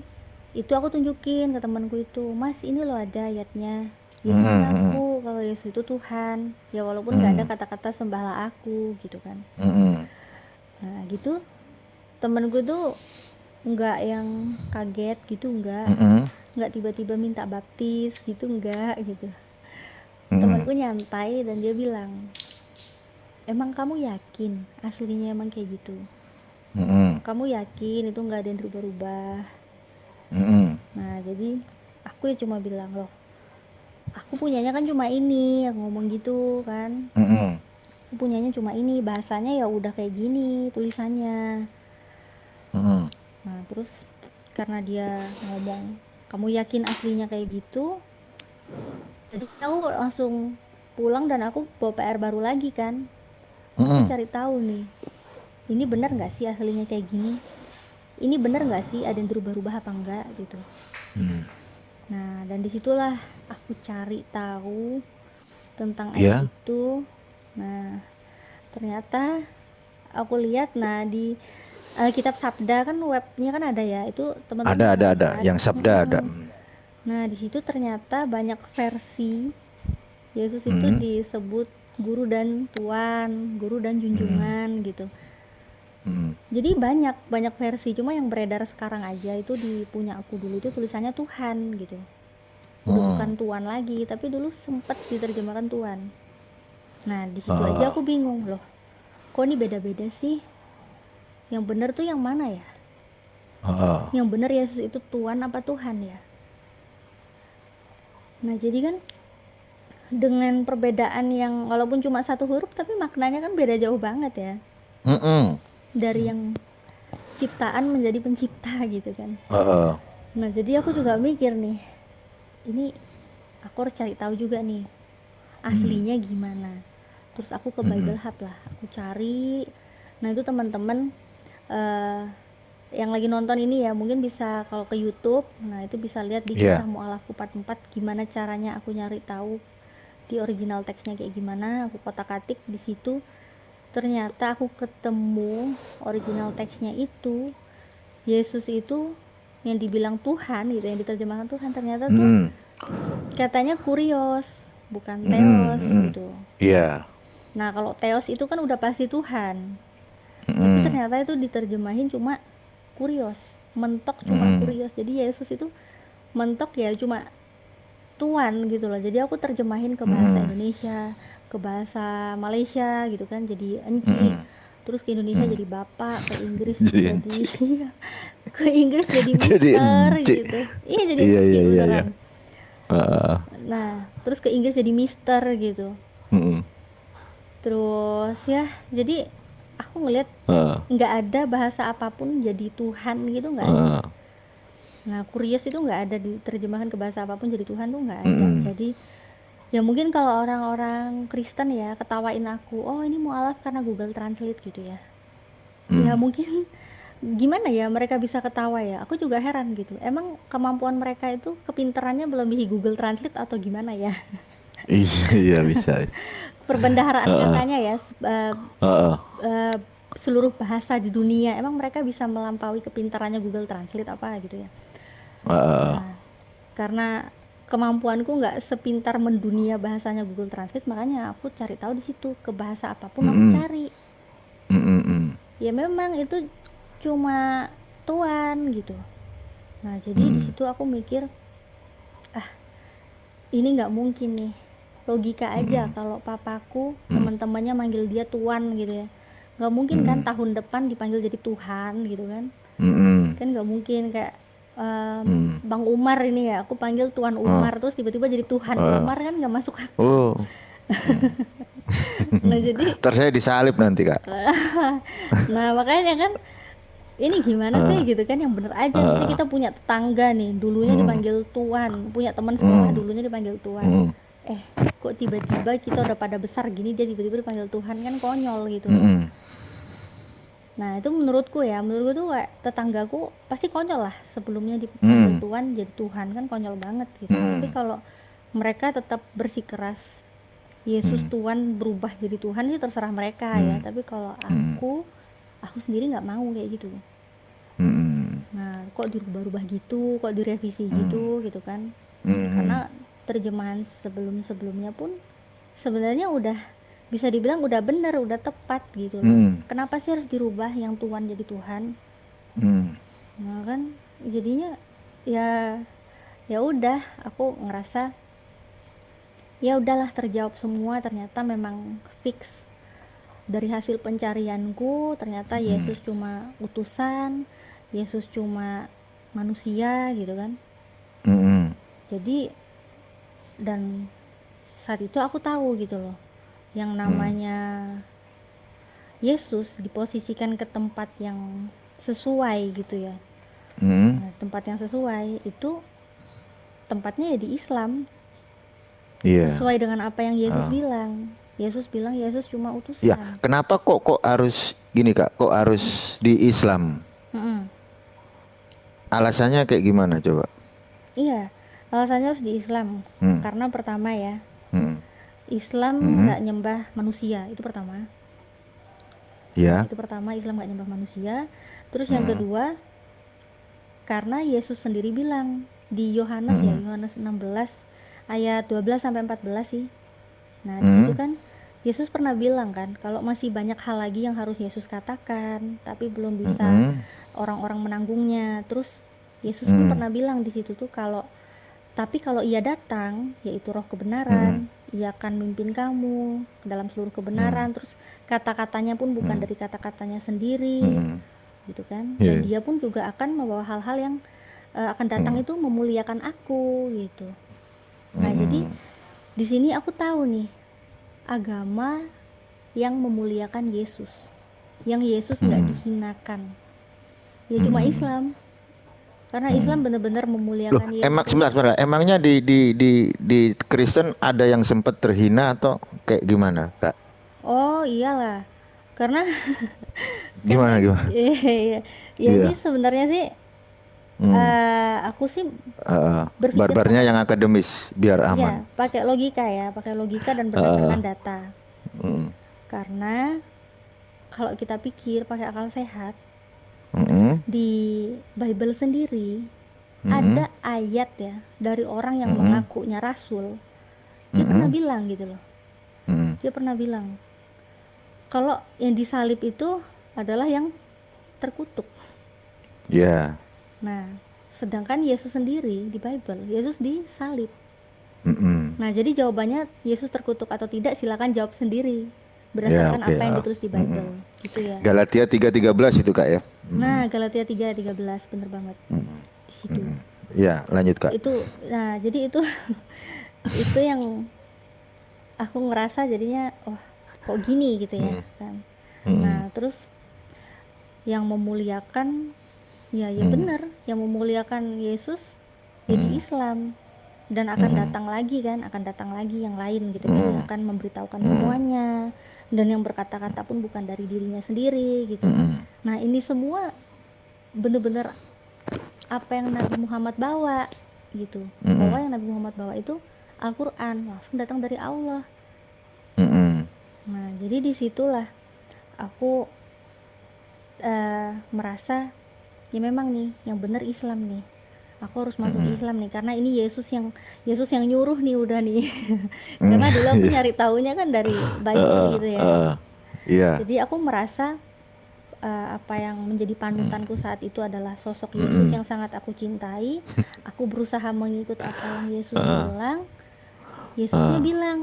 itu aku tunjukin ke temanku itu, Mas ini loh ada ayatnya, Yesus Hmm. Hmm. ngaku kalau Yesus itu Tuhan ya, walaupun nggak ada Hmm. kata-kata sembahlah aku gitu kan. Hmm. Nah gitu temanku tuh nggak yang kaget gitu, Hmm. nggak tiba-tiba minta baptis gitu, nggak gitu. Hmm. Temanku nyantai dan dia bilang, emang kamu yakin aslinya emang kayak gitu, Hmm. kamu yakin itu nggak ada yang berubah-ubah. Hmm. Nah jadi aku ya cuma bilang, loh aku punyanya kan cuma ini, aku ngomong gitu kan, Hmm. aku punyanya cuma ini, bahasanya ya udah kayak gini tulisannya. Hmm. Nah terus karena dia ngomong kamu yakin aslinya kayak gitu? Jadi aku langsung pulang dan aku bawa PR baru lagi kan. Aku Mm-mm. cari tahu nih, ini benar nggak sih aslinya kayak gini? Ini benar nggak sih ada yang berubah-ubah apa enggak gitu. Nah, dan disitulah aku cari tahu tentang ayat Ya, itu. Nah, ternyata aku lihat, nah di Alkitab Sabda kan webnya kan ada ya, itu teman-teman bisa ada. lihat. Yang sabda ada. Nah, di situ ternyata banyak versi Yesus itu Mm. disebut guru dan tuan, guru dan junjungan gitu. Mm. Jadi banyak banyak versi, cuma yang beredar sekarang aja itu di punya aku dulu itu tulisannya Tuhan gitu. Udah bukan Mm. tuan lagi, tapi dulu sempet diterjemahkan tuan. Nah, di situ aja Ah, aku bingung loh. Kok ini beda-beda sih? Yang benar tuh yang mana ya? ah. Yang benar Yesus itu tuan apa Tuhan ya? Nah, jadi kan dengan perbedaan yang walaupun cuma satu huruf tapi maknanya kan beda jauh banget ya. Mm-mm. Dari yang ciptaan menjadi pencipta gitu kan. Ah, Nah, jadi aku juga mikir nih, ini aku harus cari tahu juga nih aslinya gimana. Terus aku ke mm-mm. Bible Hub lah, aku cari. Nah, itu teman-teman eh, yang lagi nonton ini ya mungkin bisa kalau ke YouTube, nah itu bisa lihat di Kisah Ya. Mu'alafku part 4 gimana caranya aku nyari tahu di original teksnya kayak gimana, aku kotak-atik di situ. Ternyata aku ketemu original teksnya itu Yesus itu yang dibilang Tuhan gitu, yang diterjemahkan Tuhan, ternyata tuh Mm-mm. katanya kurios, bukan Mm-mm. teos Mm-mm. gitu. Ya. Nah, kalau teos itu kan udah pasti Tuhan. Tapi Mm-mm. ternyata itu diterjemahin cuma kurios, mentok cuma Mm-mm. kurios. Jadi Yesus itu mentok ya cuma Tuhan gitu loh. Jadi aku terjemahin ke bahasa Mm-mm. Indonesia, ke bahasa Malaysia gitu kan jadi enci. Mm-mm. Terus ke Indonesia Mm. jadi bapak, ke Inggris Jadi jadi enti. ke Inggris jadi Jadi mister enti. gitu. Iya jadi Iya, enci iya, iya, iya. beneran. Ah, Nah, terus ke Inggris jadi mister gitu. mm-mm. Terus ya, jadi aku ngeliat Ah, nggak ada bahasa apapun jadi Tuhan gitu, nggak ada. ah. Nah, Kurios itu nggak ada diterjemahkan ke bahasa apapun jadi Tuhan tuh nggak ada. Mm-mm. Jadi ya mungkin kalau orang-orang Kristen ya ketawain aku, oh ini mualaf karena Google Translate gitu ya. Ya Mm. mungkin gimana ya mereka bisa ketawa ya. Aku juga heran gitu. Emang kemampuan mereka itu kepintarannya melebihi Google Translate atau gimana ya? Iya, iya bisa. Perbendaharaan Heeh, katanya ya, heeh, eh, seluruh bahasa di dunia. Emang mereka bisa melampaui kepintarannya Google Translate apa gitu ya. heeh. Nah, karena kemampuanku nggak sepintar mendunia bahasanya Google Translate, makanya aku cari tahu di situ ke bahasa apapun aku Mm-mm. cari. Mm-mm. Ya memang itu cuma tuan gitu. Nah, jadi di Mm-mm. situ aku mikir, ah ini nggak mungkin nih. Logika aja Mm-mm. kalau papaku Mm-mm. teman-temannya manggil dia tuan gitu ya. Nggak mungkin kan Mm-mm. tahun depan dipanggil jadi Tuhan gitu kan. Mm-mm. Kan nggak mungkin kayak Mm. Bang Umar ini ya, aku panggil Tuan Oh, Umar terus tiba-tiba jadi Tuhan oh. Umar kan nggak masuk akal. Oh. Mm. Nah jadi, Ntar saya disalib nanti, Kak. nah makanya kan ini gimana sih Ah, gitu kan, yang bener aja. Misalnya ah. kita punya tetangga nih, dulunya Mm. dipanggil Tuan, punya teman sekolah Mm. dulunya dipanggil Tuan. Mm. Kok tiba-tiba kita udah pada besar gini dia tiba-tiba dipanggil Tuhan, kan konyol gitu loh. Mm. Nah itu menurutku ya, menurutku tuh kayak tetanggaku pasti konyol lah sebelumnya dipanggil Mm. Tuan jadi Tuhan, kan konyol banget gitu. Tapi Mm. kalau mereka tetap bersikeras Yesus Mm. Tuhan berubah jadi Tuhan sih terserah mereka ya. Mm. Tapi kalau Mm. aku sendiri nggak mau kayak gitu. Mm. Nah kok dirubah-rubah gitu, kok direvisi Mm. gitu gitu kan. Mm. Karena terjemahan sebelum-sebelumnya pun sebenarnya udah bisa dibilang udah bener, udah tepat gitu loh. Mm. Kenapa sih harus dirubah yang Tuhan jadi Tuhan? Mm. Nah kan jadinya ya ya udah aku ngerasa ya udahlah terjawab semua, ternyata memang fix dari hasil pencarianku, ternyata Mm. Yesus cuma utusan, Yesus cuma manusia gitu kan. Mm. Jadi dan saat itu aku tahu gitu loh yang Mm. namanya Yesus diposisikan ke tempat yang sesuai gitu ya. Mm. Nah, tempat yang sesuai itu tempatnya ya di Islam, Iya. sesuai dengan apa yang Yesus Ah. bilang. Yesus bilang Yesus cuma Ya, utusan. kenapa kok harus gini Kak? Kok harus di Islam? Mm-mm. Alasannya kayak gimana coba? Iya, alasannya harus di Islam. Hmm. Karena pertama ya, Hmm. Islam Hmm. nggak nyembah manusia, itu pertama. Ya. Itu pertama, Islam nggak nyembah manusia. Terus yang Hmm. kedua, karena Yesus sendiri bilang di Yohanes ya, Hmm. Yohanes 16 ayat 12 sampai 14 sih. Nah, di situ Hmm. kan Yesus pernah bilang kan, kalau masih banyak hal lagi yang harus Yesus katakan, tapi belum bisa Hmm. orang-orang menanggungnya. Terus Yesus pun Hmm. pernah bilang di situ tuh tapi kalau ia datang, yaitu roh Hmm. kebenaran, ia akan memimpin kamu ke dalam seluruh Hmm. kebenaran. Terus kata-katanya pun bukan Hmm. dari kata-katanya sendiri, Hmm. gitu kan. Dan Iya. dia pun juga akan membawa hal-hal yang akan datang Hmm. itu memuliakan aku, gitu. Nah, jadi Hmm. di sini aku tahu nih agama yang memuliakan Yesus, yang Yesus nggak Hmm. dihinakan. Ya cuma Hmm. Islam, karena Islam Hmm. benar-benar Loh, memuliakan emang Yesus. sebentar. Emangnya di Kristen ada yang sempat terhina atau kayak gimana, Kak? Oh iyalah, karena karena Gimana gimana? ya, ya ini Iya. sebenarnya sih Hmm. aku sih Heeh. berpikir Barbarnya yang akademis biar aman. ya pakai logika dan Heeh. berdasarkan data. Hmm. Karena kalau kita pikir pakai akal sehat, Hmm. di Bible sendiri Hmm. ada ayat ya dari orang yang Hmm. mengakunya rasul. Dia pernah Hmm. bilang gitu loh. Hmm. Dia pernah bilang kalau yang disalib itu adalah yang terkutuk. Ya. Nah, sedangkan Yesus sendiri di Bible, Yesus disalib. Hmm. Nah, jadi jawabannya Yesus terkutuk atau tidak silakan jawab sendiri Ya, berdasarkan oke. apa yang ditulis di Hmm. Bible, gitu ya. Galatia 3:13 itu, Kak ya. Hmm. Nah, Galatia 3:13 bener banget. Hmm. Di situ. Hmm. Ya, lanjut, Kak. Jadi itu itu yang aku ngerasa jadinya kok gini gitu ya Hmm. kan. Hmm. Nah, terus yang memuliakan ya Hmm. bener, yang memuliakan Yesus ya di Hmm. Islam. Dan akan Hmm. datang lagi yang lain gitu kan, yang Hmm. akan memberitahukan Hmm. semuanya, dan yang berkata-kata pun bukan dari dirinya sendiri gitu. Hmm. Nah, ini semua bener-bener apa yang Nabi Muhammad bawa gitu, bahwa Hmm. yang Nabi Muhammad bawa itu Al-Quran langsung datang dari Allah. Hmm. Nah, jadi disitulah aku merasa ya memang nih yang benar Islam nih, aku harus masuk Hmm. Islam nih, karena ini Yesus yang nyuruh nih udah nih. Hmm. Karena dulu aku Iya. nyari taunya kan dari Bible gitu ya. Iya. Jadi aku merasa apa yang menjadi Hmm. panutanku saat itu adalah sosok Yesus Hmm. yang sangat aku cintai. Aku berusaha mengikut apa yang Yesus Ah. bilang. Yesusnya Ah. bilang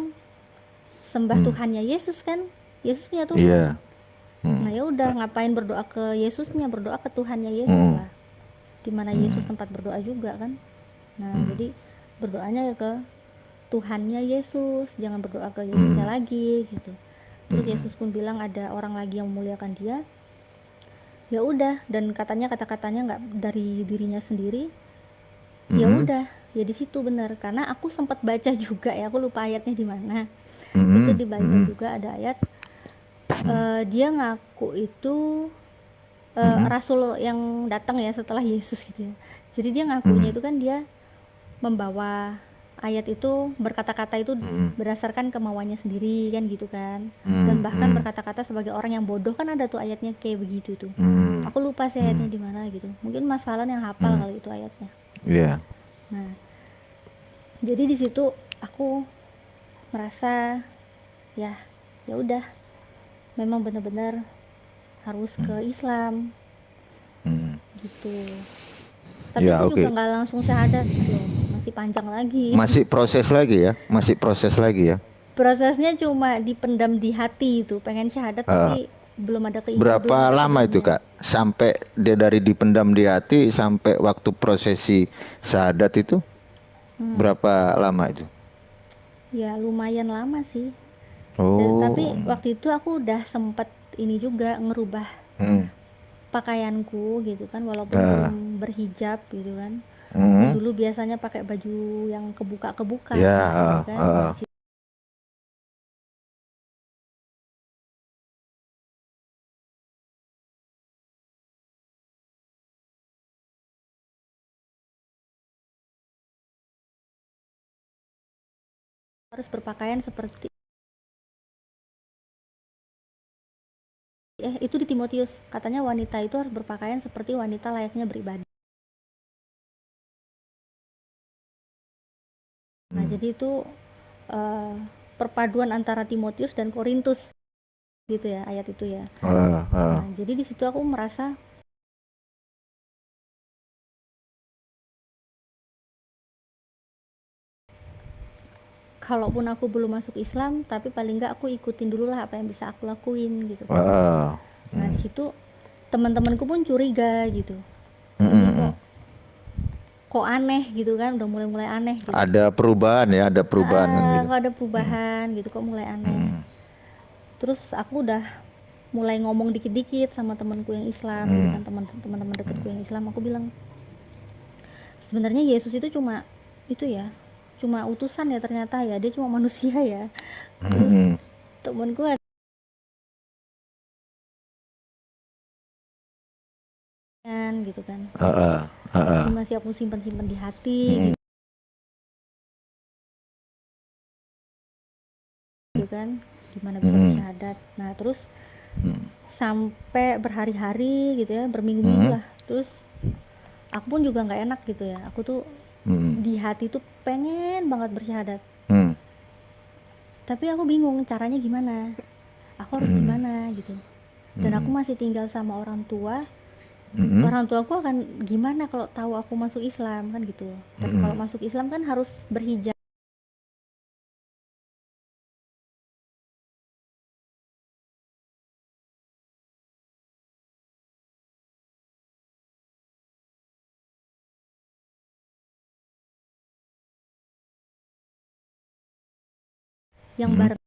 sembah Hmm. Tuhannya Yesus kan, Yesus punya Iya. Tuhan. Hmm. Nah ya udah, ngapain berdoa ke Yesusnya, berdoa ke Tuhannya Yesus Hmm. lah, dimana Yesus Hmm. tempat berdoa juga kan. Nah Hmm. jadi berdoanya ya ke Tuhannya Yesus, jangan berdoa ke Yesusnya Hmm. lagi gitu. Terus Hmm. Yesus pun bilang ada orang lagi yang memuliakan dia. Ya udah, dan katanya kata-katanya nggak dari dirinya sendiri. Ya Hmm. udah, ya di situ benar, karena aku sempat baca juga ya, aku lupa ayatnya di mana. Itu Hmm. di Bible Hmm. juga ada ayat Hmm. dia ngaku itu Hmm. rasul yang datang ya setelah Yesus gitu ya. Jadi dia ngakunya Hmm. itu kan dia membawa ayat itu, berkata-kata itu Hmm. berdasarkan kemauannya sendiri kan gitu kan. Dan Hmm. bahkan berkata-kata sebagai orang yang bodoh kan, ada tuh ayatnya kayak begitu tuh. Hmm. Aku lupa sih ayatnya di mana gitu. Mungkin Mas Falan yang hafal Hmm. kali itu ayatnya. Iya. Nah, jadi di situ aku merasa ya udah, memang benar-benar harus ke Islam Hmm. gitu. Tapi Ya, aku juga oke. nggak langsung syahadat loh, masih panjang lagi. Masih proses lagi ya? Masih proses lagi ya? Prosesnya cuma dipendam di hati itu, pengen syahadat Ah. tapi belum ada belum Berapa ada lama itu, keinginan. Kak? Sampai dia dari dipendam di hati sampai waktu prosesi syahadat itu berapa lama itu? Ya lumayan lama sih. Tapi Oh. waktu itu aku udah sempet ini juga ngerubah Hmm. pakaianku gitu kan, walaupun Ah. belum berhijab gitu kan. Hmm. Dulu biasanya pakai baju yang kebuka-kebuka Ya, gitu kan. Nah, di situ harus berpakaian seperti itu di Timotius katanya wanita itu harus berpakaian seperti wanita layaknya beribadah. Nah, jadi itu eh, perpaduan antara Timotius dan Korintus gitu ya, ayat itu ya. Nah, jadi di situ aku merasa kalaupun aku belum masuk Islam, tapi paling nggak aku ikutin dulu lah apa yang bisa aku lakuin gitu kan. Nah, di situ teman-temanku pun curiga gitu. Ini kok aneh gitu kan, udah mulai aneh gitu. Ada perubahan ya, ada perubahan kan gitu. Kok ada perubahan gitu, kok mulai aneh. Terus aku udah mulai ngomong dikit-dikit sama temanku yang Islam gitu kan, teman-teman dekatku yang Islam. Aku bilang sebenarnya Yesus itu cuma itu ya, cuma utusan ya, ternyata ya dia cuma manusia ya. Terus temanku ada gitu kan, ini masih aku simpan-simpan di hati gitu kan, gimana bisa bersyahadat. Nah terus sampai berhari-hari gitu ya, berminggu-minggu lah. Terus aku pun juga nggak enak gitu ya, aku tuh di hati tuh pengen banget bersyahadat, tapi aku bingung caranya gimana, aku harus gimana gitu. Dan aku masih tinggal sama orang tua. Orang tua aku akan gimana kalau tahu aku masuk Islam kan gitu. Dan kalau masuk Islam kan harus berhijab yang barengan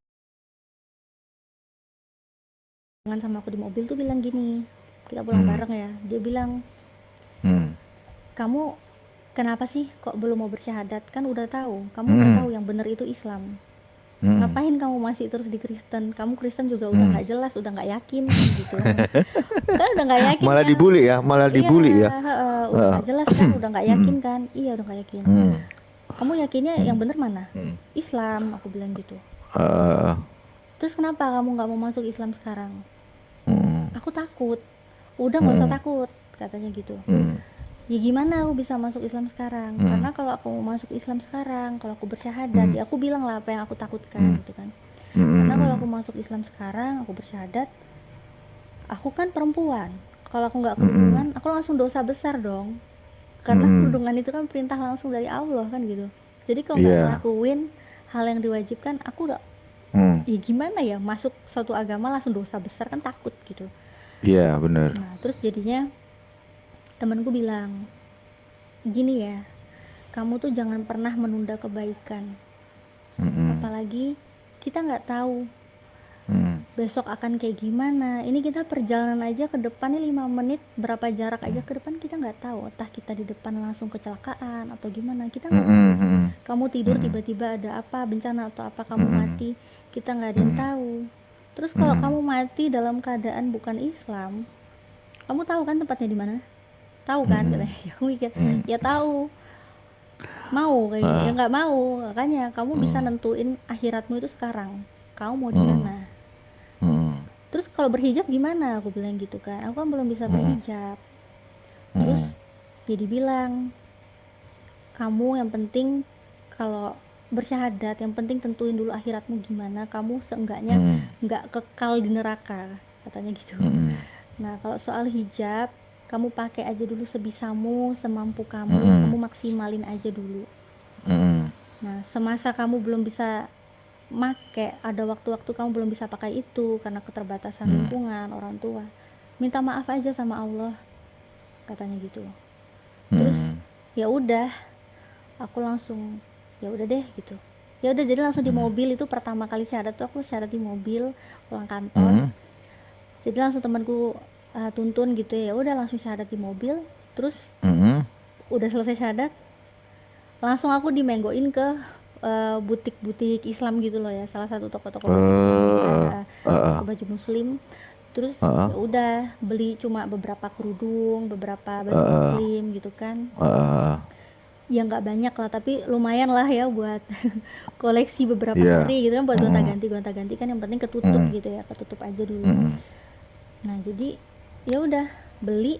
sama aku di mobil tuh bilang gini, kita pulang bareng ya, dia bilang kamu kenapa sih kok belum mau bersyahadat, kan udah tahu, kamu udah tahu yang benar itu Islam, ngapain kamu masih terus di Kristen, kamu Kristen juga udah nggak jelas, udah nggak yakin gitu kan udah nggak yakin Malah kan, dibully ya, malah dibully ya. udah nggak jelas kan, udah nggak yakin kan, iya udah nggak yakin. Kamu yakinnya yang bener mana? Islam, aku bilang gitu. Terus kenapa kamu nggak mau masuk Islam sekarang? Aku takut. Udah nggak usah takut, katanya gitu. Ya gimana aku bisa masuk Islam sekarang? Karena kalau aku mau masuk Islam sekarang, kalau aku bersyahadat, ya aku bilang lah apa yang aku takutkan gitu kan. Karena kalau aku masuk Islam sekarang, aku bersyahadat, aku kan perempuan. Kalau aku nggak kerudungan, aku langsung dosa besar dong. Karena kerudungan itu kan perintah langsung dari Allah kan gitu. Jadi kalau nggak ngelakuin hal yang diwajibkan, aku udah ya gimana ya, masuk suatu agama langsung dosa besar kan, takut gitu. Iya benar. Nah terus jadinya temanku bilang gini ya, kamu tuh jangan pernah menunda kebaikan, apalagi kita nggak tahu besok akan kayak gimana. Ini kita perjalanan aja ke depan nih 5 menit, berapa jarak aja ke depan kita nggak tahu, entah kita di depan langsung kecelakaan atau gimana, kita nggak tahu. Kamu tidur tiba-tiba ada apa, bencana atau apa, kamu mati, kita nggak ada yang tahu. Terus kalau kamu mati dalam keadaan bukan Islam, kamu tahu kan tempatnya di mana? Tahu kan? Katanya. Ya aku mikir, ya tahu. Mau kayak gitu. Ya nggak mau. Makanya kamu bisa nentuin akhiratmu itu sekarang. Kamu mau di mana? Terus kalau berhijab gimana? Aku bilang gitu kan. Aku kan belum bisa berhijab. Terus dia dibilang, kamu yang penting kalau bersyahadat, yang penting tentuin dulu akhiratmu gimana. Kamu seenggaknya nggak kekal di neraka, katanya gitu. Nah kalau soal hijab, kamu pakai aja dulu sebisamu, semampu kamu, kamu maksimalin aja dulu. Nah semasa kamu belum bisa make, ada waktu-waktu kamu belum bisa pakai itu karena keterbatasan lingkungan, orang tua, minta maaf aja sama Allah, katanya gitu. Terus ya udah, aku langsung ya udah deh gitu. Ya udah, jadi langsung di mobil itu pertama kali syahadat tuh aku syahadat di mobil pulang kantor. Jadi langsung temanku tuntun gitu ya, udah langsung syahadat di mobil. Terus udah selesai syahadat, langsung aku dimenggoin ke butik-butik Islam gitu loh ya, salah satu toko-toko baju Islam gitu kan, eh, toko eh, baju Muslim. Terus eh, ya udah beli cuma beberapa kerudung, beberapa baju eh, Muslim gitu kan. eh, Ya nggak banyak lah, tapi lumayan lah ya buat koleksi beberapa iya, hari gitu kan, buat mm, gonta-ganti kan, yang penting ketutup mm, gitu ya, ketutup aja dulu. mm, Nah jadi ya udah beli,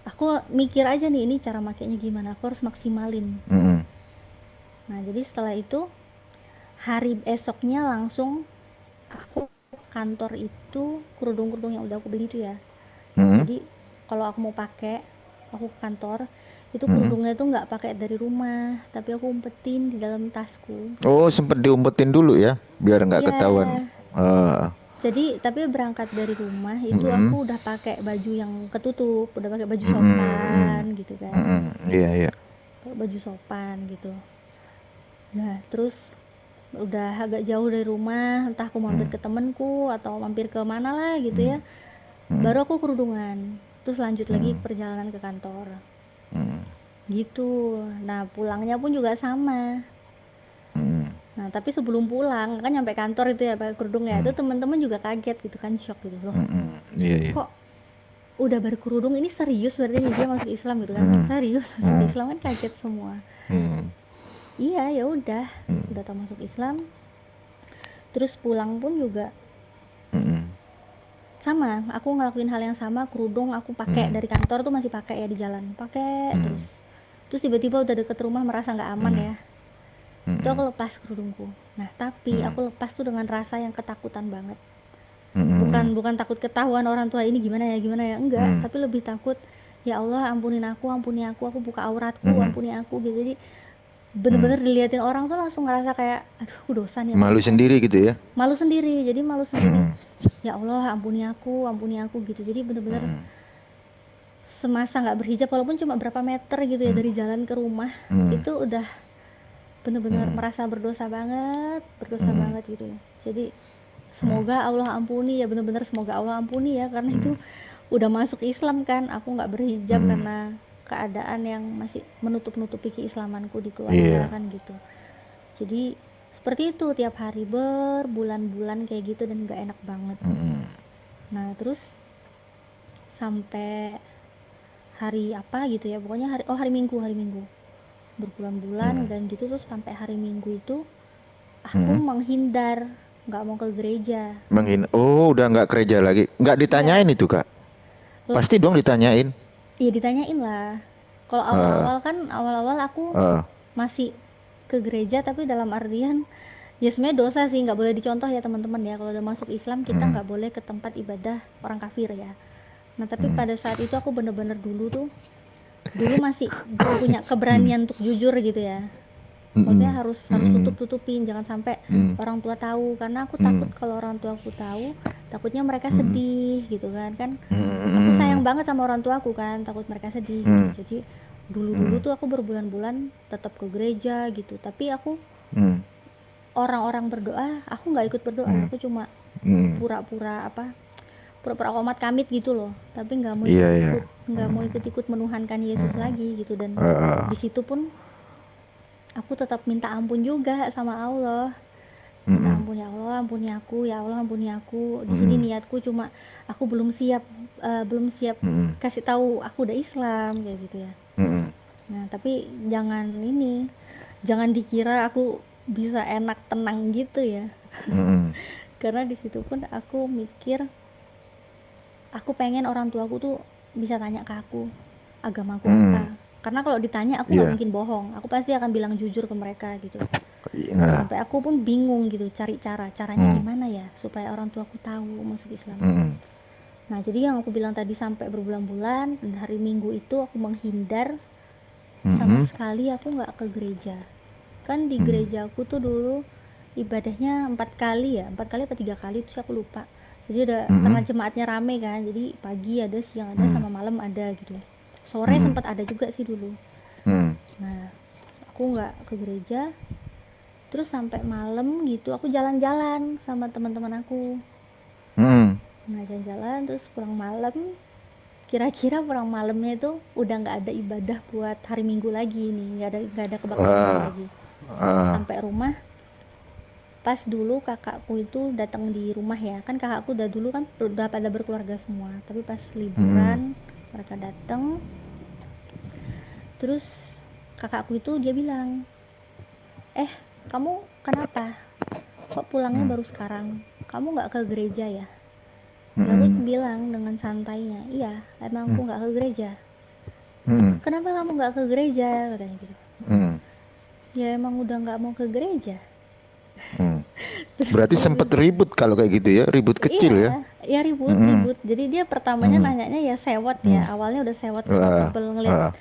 aku mikir aja nih ini cara makainya gimana, aku harus maksimalin. mm, Nah jadi setelah itu hari esoknya langsung aku ke kantor itu, kerudung-kerudung yang udah aku beli itu ya. mm, Jadi kalau aku mau pakai, aku ke kantor itu mm. kerudungnya tuh nggak pakai dari rumah, tapi aku umpetin di dalam tasku. Oh, sempet diumpetin dulu ya, biar nggak Ya, ketahuan. Eh, jadi tapi berangkat dari rumah itu aku mm, udah pakai baju yang ketutup, udah pakai baju mm, sopan mm, gitu kan, mm, iya, iya. pakai baju sopan gitu. Nah terus udah agak jauh dari rumah, entah aku mampir Mm, ke temenku atau mampir ke mana lah gitu mm, ya, mm, baru aku kerudungan, terus lanjut lagi mm, perjalanan ke kantor mm, gitu. Nah pulangnya pun juga sama. mm, Nah tapi sebelum pulang kan nyampe kantor itu ya pakai kerudung ya, itu mm, teman-teman juga kaget gitu kan, shock gitu loh, mm, mm, iya, iya. kok udah berkerudung ini serius berarti nih dia masuk Islam gitu kan, Mm, serius masuk mm, Islam kan, kaget semua. mm, Iya ya udah mm, tau masuk Islam. Terus pulang pun juga mm, sama, aku ngelakuin hal yang sama, kerudung aku pakai mm, dari kantor tuh masih pakai ya, di jalan pakai mm, terus tiba-tiba udah deket rumah merasa nggak aman mm, ya, itu aku mm, lepas kerudungku. Nah tapi mm, aku lepas tuh dengan rasa yang ketakutan banget, mm, bukan mm, bukan takut ketahuan orang tua ini gimana ya enggak, mm, tapi lebih takut ya Allah ampuni aku buka auratku, mm, ampuni aku gitu. Jadi mm. bener-bener diliatin orang tuh langsung ngerasa kayak aduh aku dosa nih sama Malu Tuhan, sendiri gitu ya. malu sendiri, jadi malu sendiri, Mm, ya Allah ampuni aku gitu. Jadi bener-bener mm, semasa nggak berhijab, walaupun cuma berapa meter gitu ya mm, dari jalan ke rumah, mm, itu udah bener-bener mm, merasa berdosa mm, banget gitu. Jadi mm, semoga Allah ampuni ya, bener-bener semoga Allah ampuni ya, karena itu mm, udah masuk Islam kan, aku nggak berhijab mm. karena keadaan yang masih menutup-nutupi keislamanku di keluarga Iya. kan gitu. Jadi seperti itu tiap hari berbulan-bulan kayak gitu dan nggak enak banget. Mm, Nah terus sampai hari apa gitu ya, pokoknya hari Minggu berbulan-bulan mm, dan gitu. Terus sampai hari Minggu itu aku mm. menghindar, nggak mau ke gereja. Oh, udah nggak kerja lagi. Nggak ditanyain Iya, itu, Kak. Pasti dong ditanyain. iya ditanyain lah. Kalau Eh, awal-awal aku eh, masih ke gereja, tapi dalam artian ya sebenarnya dosa sih, nggak boleh dicontoh ya teman-teman ya, kalau udah masuk Islam kita mm, nggak boleh ke tempat ibadah orang kafir ya. Nah tapi mm, pada saat itu aku bener-bener dulu masih punya mm, keberanian untuk jujur gitu ya, maksudnya mm, harus mm, tutup-tutupin, jangan sampai mm, orang tua tahu, karena aku takut mm, kalau orang tua aku tahu, takutnya mereka mm, sedih gitu kan mm, aku sayang mm, banget sama orang tua aku kan, takut mereka sedih gitu. mm, Jadi dulu-dulu mm, tuh aku berbulan-bulan tetap ke gereja gitu, tapi aku mm, orang-orang berdoa aku nggak ikut berdoa, mm, aku cuma mm. pura-pura pura-pura komat kamit gitu loh, tapi Iya, iya. nggak mau ikut-ikut menuhankan Yesus Mm, lagi gitu. Dan eh, di situ pun aku tetap minta ampun juga sama Allah, minta mm, ampun, ya Allah ampuni aku, ya Allah ampuni aku. Di sini mm, niatku cuma aku belum siap mm, kasih tahu aku udah Islam kayak gitu ya. mm, Nah tapi jangan dikira aku bisa enak tenang gitu ya, mm, karena di situ pun aku mikir aku pengen orang tuaku tuh bisa tanya ke aku agamaku mm. apa, karena kalau ditanya aku nggak Iya. mungkin bohong, aku pasti akan bilang jujur ke mereka gitu. Iya. Sampai aku pun bingung gitu cari caranya Mm, gimana ya supaya orang tuaku tahu masuk Islam. mm, Nah jadi yang aku bilang tadi, sampai berbulan-bulan, dan hari Minggu itu aku menghindar, sama mm, sekali aku nggak ke gereja. Kan di mm, gereja aku tuh dulu ibadahnya 4 kali ya, 4 kali atau 3 kali terus aku lupa. Jadi udah karena mm, jemaatnya rame kan, jadi pagi ada, siang ada, mm, sama malam ada gitu. Sore mm, sempat ada juga sih dulu. mm, Nah aku nggak ke gereja, terus sampai malam gitu aku jalan-jalan sama teman-teman aku. mm, Nah jalan-jalan terus pulang malam, kira-kira pulang malamnya itu udah nggak ada ibadah buat hari Minggu lagi nih, nggak ada kebaktian Ah, lagi. ah, Sampai rumah, pas dulu kakakku itu datang di rumah ya, kan kakakku udah dulu kan udah pada berkeluarga semua, tapi pas mm, liburan mereka datang. Terus kakakku itu dia bilang, kamu kenapa kok pulangnya mm, baru sekarang, kamu nggak ke gereja ya? Ya aku mm, bilang dengan santainya, iya emang mm, aku nggak ke gereja. mm, Kenapa kamu nggak ke gereja, katanya gitu. mm, Ya emang udah nggak mau ke gereja. mm. Terus Berarti dia sempet bilang, ribut kalau kayak gitu ya, ribut kecil ya. iya, ya ribut Mm, ribut. Jadi dia pertamanya mm, nanyanya ya sewot ya. mm. Awalnya udah sewot karena Ah, sebel ngelihat. ah,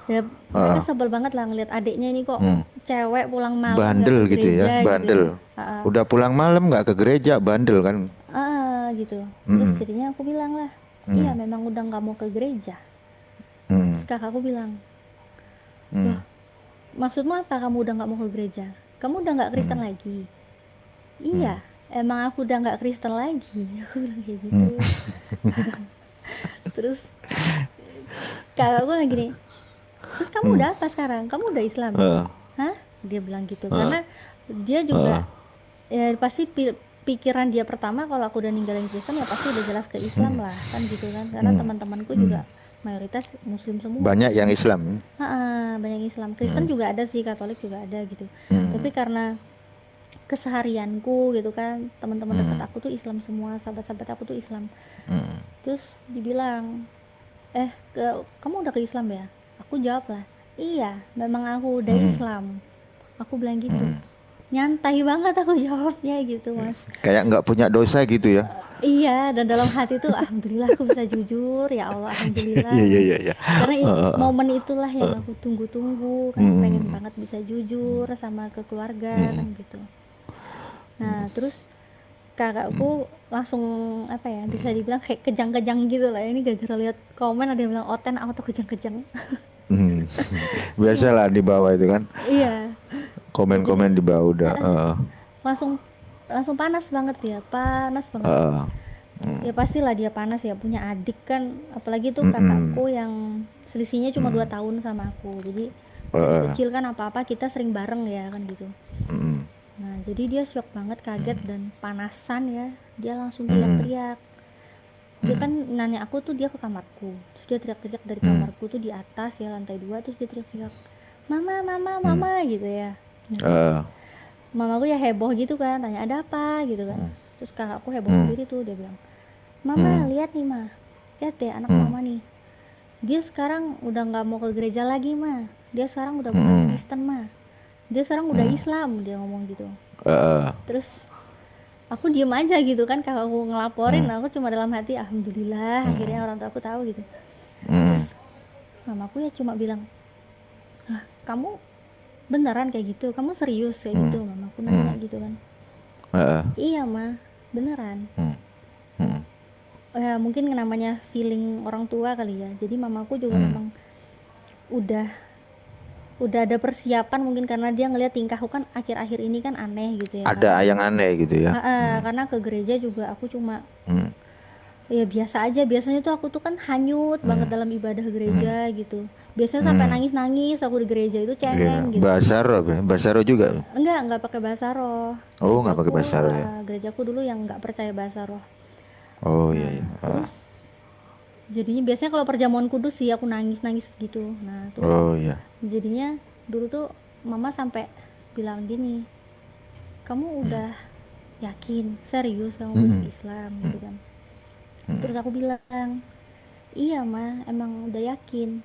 Ya mereka ah, sebel banget lah ngelihat adiknya ini kok mm. cewek pulang malam nggak Bandel ke gitu ya, gereja gitu ya. bandel. Udah pulang malam nggak ke gereja, bandel kan. Gitu. Terus Mm, jadinya aku bilang lah, iya mm, memang udah nggak mau ke gereja. Terus mm, kakakku bilang, loh mm, maksudmu apa kamu udah nggak mau ke gereja? Kamu udah nggak Kristen mm, lagi? mm, Iya, emang aku udah nggak Kristen lagi. Aku bilang kayak gitu. mm, Terus kakakku lagi nih, terus kamu mm. udah apa sekarang? Kamu udah Islam? Ah, Hah? Dia bilang gitu. ah, Karena dia juga ah, ya pasti pikiran dia pertama kalau aku udah ninggalin Kristen ya pasti udah jelas ke Islam mm, lah kan gitu kan. Karena mm, teman-temanku mm. juga mayoritas Muslim semua Banyak kan. yang Islam. Banyak Islam. Kristen Mm, juga ada sih, Katolik juga ada gitu. Tapi mm, karena keseharianku gitu kan, teman-teman dekat mm, aku tuh Islam semua, sahabat-sahabat aku tuh Islam. mm, Terus dibilang, kamu udah ke Islam ya? Aku jawab lah, iya memang aku udah mm, Islam. Aku bilang gitu. mm. Nyantai banget aku jawabnya gitu mas. Kayak nggak punya dosa gitu ya. Iya, dan dalam hati tuh alhamdulillah aku bisa jujur, ya Allah alhamdulillah Iya, iya, kan. iya, iya. Karena Heeh, momen itulah yang aku tunggu-tunggu kan, pengen mm, banget bisa jujur sama ke keluarga mm, kan gitu. Nah terus kakakku langsung apa ya, bisa dibilang kayak kejang-kejang gitu lah, ini gara-gara lihat komen ada yang bilang oten auto kejang-kejang. mm. Iya, Biasalah di bawah itu kan. iya. Jadi Komen-komen di bawah udah. Heeh, langsung langsung panas banget ya, panas banget. heeh, mm, Ya pastilah dia panas ya, punya adik kan, apalagi tuh mm, kakakku yang selisihnya cuma 2 mm, tahun sama aku. Jadi dari heeh, kecil kan apa-apa kita sering bareng ya kan gitu. mm, Nah jadi dia shock banget, kaget mm, dan panasan ya. Dia langsung mm, teriak-teriak. Dia mm, kan nanya aku tuh, dia ke kamarku. Terus dia teriak-teriak dari mm, kamarku tuh di atas ya, lantai 2. Terus dia teriak-teriak, mama mama mm, mama gitu ya. Nah, terus heeh, mamaku ya heboh gitu kan, tanya ada apa gitu kan. mm, Terus kakakku heboh mm, sendiri tuh, dia bilang, mama mm, lihat nih ma, lihat deh anak mm, mama nih, dia sekarang udah nggak mau ke gereja lagi ma, dia sekarang udah bukan mm, Kristen ma, dia sekarang udah mm, Islam, dia ngomong gitu. heeh, Terus aku diem aja gitu kan, kakakku ngelaporin, mm, aku cuma dalam hati alhamdulillah akhirnya mm, orang tua aku tahu gitu. Terus mm, mamaku ya cuma bilang, kamu beneran kayak gitu, kamu serius kayak mm, gitu, mamaku nanya mm, gitu kan. heeh, Iya ma, beneran. mm, mm, Ya mungkin namanya feeling orang tua kali ya, jadi mamaku juga mm. memang udah ada persiapan, mungkin karena dia ngelihat tingkahku kan akhir-akhir ini kan aneh gitu ya, Ada karena yang aneh gitu ya. karena ke gereja juga aku cuma Mm, ya biasa aja. Biasanya tuh aku tuh kan hanyut banget mm, dalam ibadah mm, gereja gitu, biasanya sampai mm. nangis-nangis aku di gereja itu, Iya, cengeng gitu. bahasa roh, bahasa roh juga. Enggak pakai bahasa roh. Oh, nggak pakai Gerejaku bahasa roh ya. gerejaku dulu yang nggak percaya bahasa roh. Oh iya, Nah iya. terus jadinya biasanya kalau perjamuan kudus sih aku nangis-nangis gitu. Nah terus Oh iya. jadinya dulu tuh mama sampai bilang gini, kamu Mm, udah yakin serius kamu masuk mm, Islam mm, gitu kan. mm, Terus aku bilang, iya ma emang udah yakin,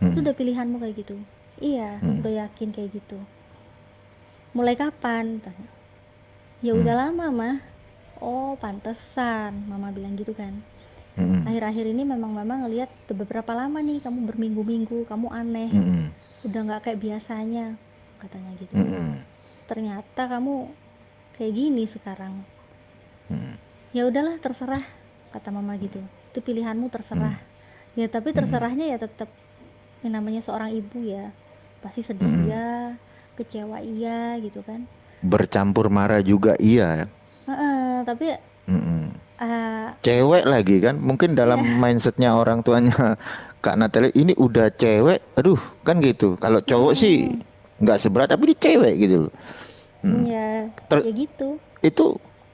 itu mm, udah pilihanmu kayak gitu. Iya mm, udah yakin kayak gitu. Mulai kapan, tanya. Ya mm, udah lama mah. Oh pantesan mama bilang gitu kan. mm, Akhir-akhir ini memang mama ngelihat beberapa lama nih kamu berminggu-minggu kamu aneh, mm, udah nggak kayak biasanya, katanya gitu. mm, Ternyata kamu kayak gini sekarang. mm, Ya udahlah terserah, kata mama gitu, itu pilihanmu mm, terserah. Ya tapi mm, terserahnya ya tetap, yang namanya seorang ibu ya pasti sedih mm. iya, kecewa iya gitu kan. Bercampur marah juga iya. Tapi Mm, eh Cewek lagi kan, mungkin dalam iya. mindsetnya orang tuanya Kak Natalie ini udah cewek, aduh kan gitu. Kalau cowok sih Mm-mm. nggak seberat, tapi dia cewek gitu loh. Ya, Ter- ya gitu. itu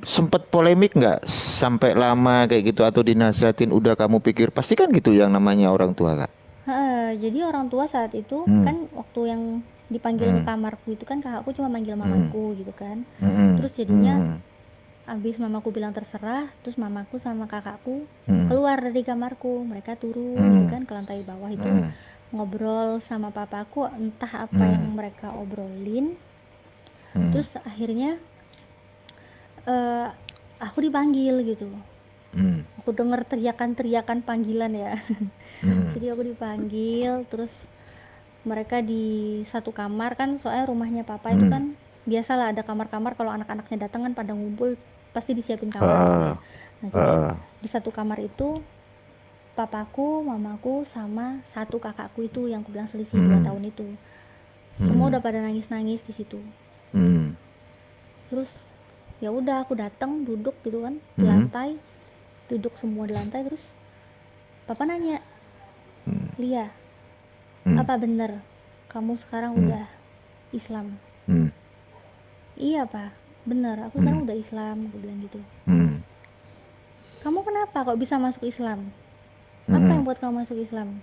sempat polemik nggak sampai lama kayak gitu atau dinasihatin udah kamu pikir pasti kan gitu yang namanya orang tua Kak. Heeh, jadi orang tua saat itu Hmm, kan waktu yang dipanggil ke hmm, kamarku itu kan kakakku cuma manggil hmm, mamaku gitu kan. hmm, Terus jadinya hmm, abis mamaku bilang terserah, terus mamaku sama kakakku hmm, keluar dari kamarku. Mereka turun gitu hmm, kan ke lantai bawah itu hmm, ngobrol sama papaku entah apa yang hmm, mereka obrolin. hmm, Terus akhirnya eh, aku dipanggil gitu. hmm, Aku denger teriakan-teriakan panggilan ya. hmm, Jadi aku dipanggil, terus mereka di satu kamar kan, soalnya rumahnya papa itu hmm, kan biasalah ada kamar-kamar, kalau anak-anaknya datang kan pada ngumpul pasti disiapin kamar gitu ya. ah, Nah jadi ah, di satu kamar itu papaku, mamaku, sama satu kakakku itu yang aku bilang selisih 2 hmm, tahun itu, semua hmm, udah pada nangis-nangis di situ. hmm, Terus ya udah aku datang duduk gitu kan di hmm, lantai, duduk semua di lantai. Terus papa nanya, Lia, hmm, apa bener kamu sekarang hmm, udah Islam? hmm, Iya pak, bener aku hmm, sekarang udah Islam, aku bilang gitu. hmm, Kamu kenapa kok bisa masuk Islam? Apa hmm, yang buat kamu masuk Islam?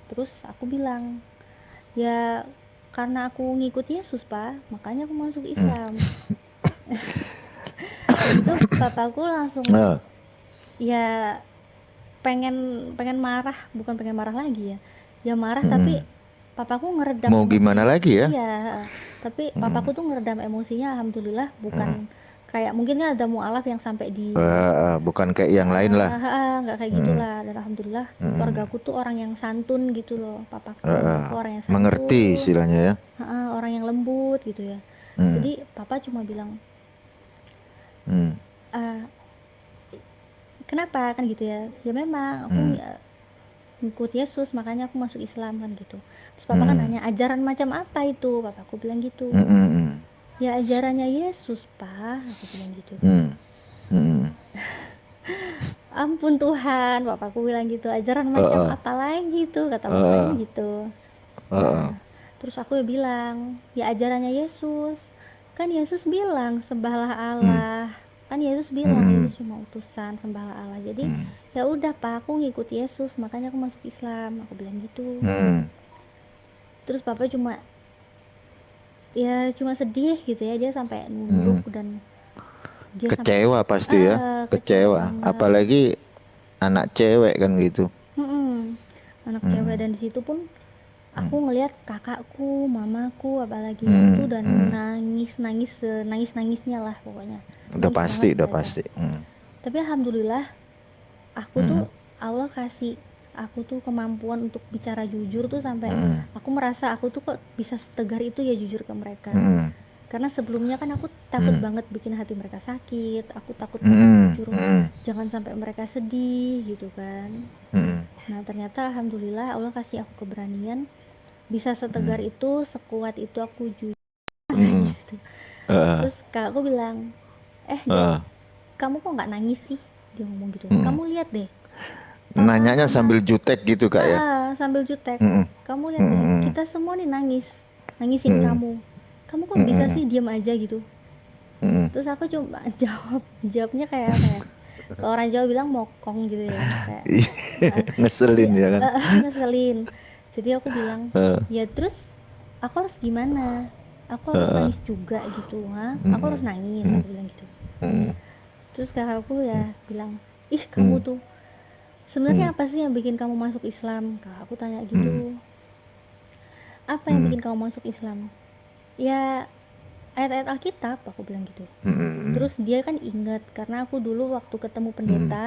Terus aku bilang, ya karena aku ngikut Yesus pak, makanya aku masuk hmm. Islam. Di situ papaku langsung Ah, ya pengen pengen marah, bukan pengen marah lagi ya, ya marah tapi hmm. papaku ngeredam Mau gimana emosinya. lagi ya? Iya, tapi Hmm. papaku tuh ngeredam emosinya, alhamdulillah. Hmm. Bukan kayak mungkin kan ada mualaf yang sampai di Bukan kayak yang lain lah. nggak kayak Hmm. gitulah. Dan alhamdulillah Hmm. keluargaku tuh orang yang santun gitu loh, papaku sama mamaku orang yang Mengerti santun, istilahnya ya. orang yang lembut gitu ya. Hmm. Jadi papa cuma bilang, Hmm. "Ah, kenapa?" kan gitu ya. Ya memang aku Hmm. ngikut Yesus makanya aku masuk Islam kan gitu. Terus papa kan Hmm. nanya, ajaran macam apa itu? Papaku bilang gitu. Hmm. Hmm. Ya ajarannya Yesus pak, aku bilang gitu. Hmm. Hmm. Ampun Tuhan, papaku bilang gitu, ajaran macam Heeh. apa lagi tuh, kata papaku Heeh. gitu. Heeh. Nah terus aku ya bilang, ya ajarannya Yesus, kan Yesus bilang sembahlah Hmm. Allah, kan Yesus bilang Hmm. Yesus cuma utusan, sembahlah Allah. Jadi Hmm. ya udah pak, aku ngikut Yesus makanya aku masuk Islam, aku bilang gitu. Hmm. Terus papa cuma ya cuma sedih gitu ya, dia sampai Hmm. nunduk dan dia sampai Kecewa pasti ya. kecewa Kecewa. banget. Apalagi anak cewek kan gitu. Anak cewek, Hmm. dan di situ pun aku Hmm. ngelihat kakakku, mamaku, apalagi itu, Hmm. dan Hmm. nangis nangis nangis nangisnya lah pokoknya, Udah nangis banget pasti, udah mereka. pasti. Hmm. Tapi alhamdulillah aku tuh, Hmm. Allah kasih aku tuh kemampuan untuk bicara jujur tuh, sampai Hmm. aku merasa aku tuh kok bisa setegar itu ya jujur ke mereka. Hmm. Karena sebelumnya kan aku takut Hmm. banget bikin hati mereka sakit, aku takut banget Hmm. jujur Hmm. jangan sampai mereka sedih gitu kan. Hmm. Nah ternyata alhamdulillah Allah kasih aku keberanian, bisa setegar Hmm. itu, sekuat itu aku jujur Hmm. nangis itu. Heeh. Terus kakakku bilang, dek, Heeh. kamu kok nggak nangis sih? Dia ngomong gitu, Hmm. kamu lihat deh papa Nanyanya sambil mama, jutek gitu kak ya. sambil jutek, Hmm. kamu lihat deh Hmm. kita semua nih nangis, nangisin Hmm. kamu kok bisa Hmm. sih diam aja gitu. Hmm. Terus aku cuma jawabnya kayak apa ya, kalau orang Jawa bilang mokong gitu ya, kayak Ngeselin ya ya kan. ngeselin. Jadi aku bilang, Heeh. ya terus aku harus gimana, aku harus Heeh. nangis juga gitu, ha, aku harus Hmm. nangis, Hmm. aku bilang gitu. Hmm. Terus kakakku ya bilang, ih kamu Hmm. tuh Hmm. sebenarnya apa sih yang bikin kamu masuk Islam, kakakku tanya Hmm. gitu. Apa yang Hmm. bikin kamu masuk Islam? Ya ayat-ayat Alkitab, aku bilang gitu. Hmm. Terus dia kan inget, karena aku dulu waktu ketemu Hmm. pendeta,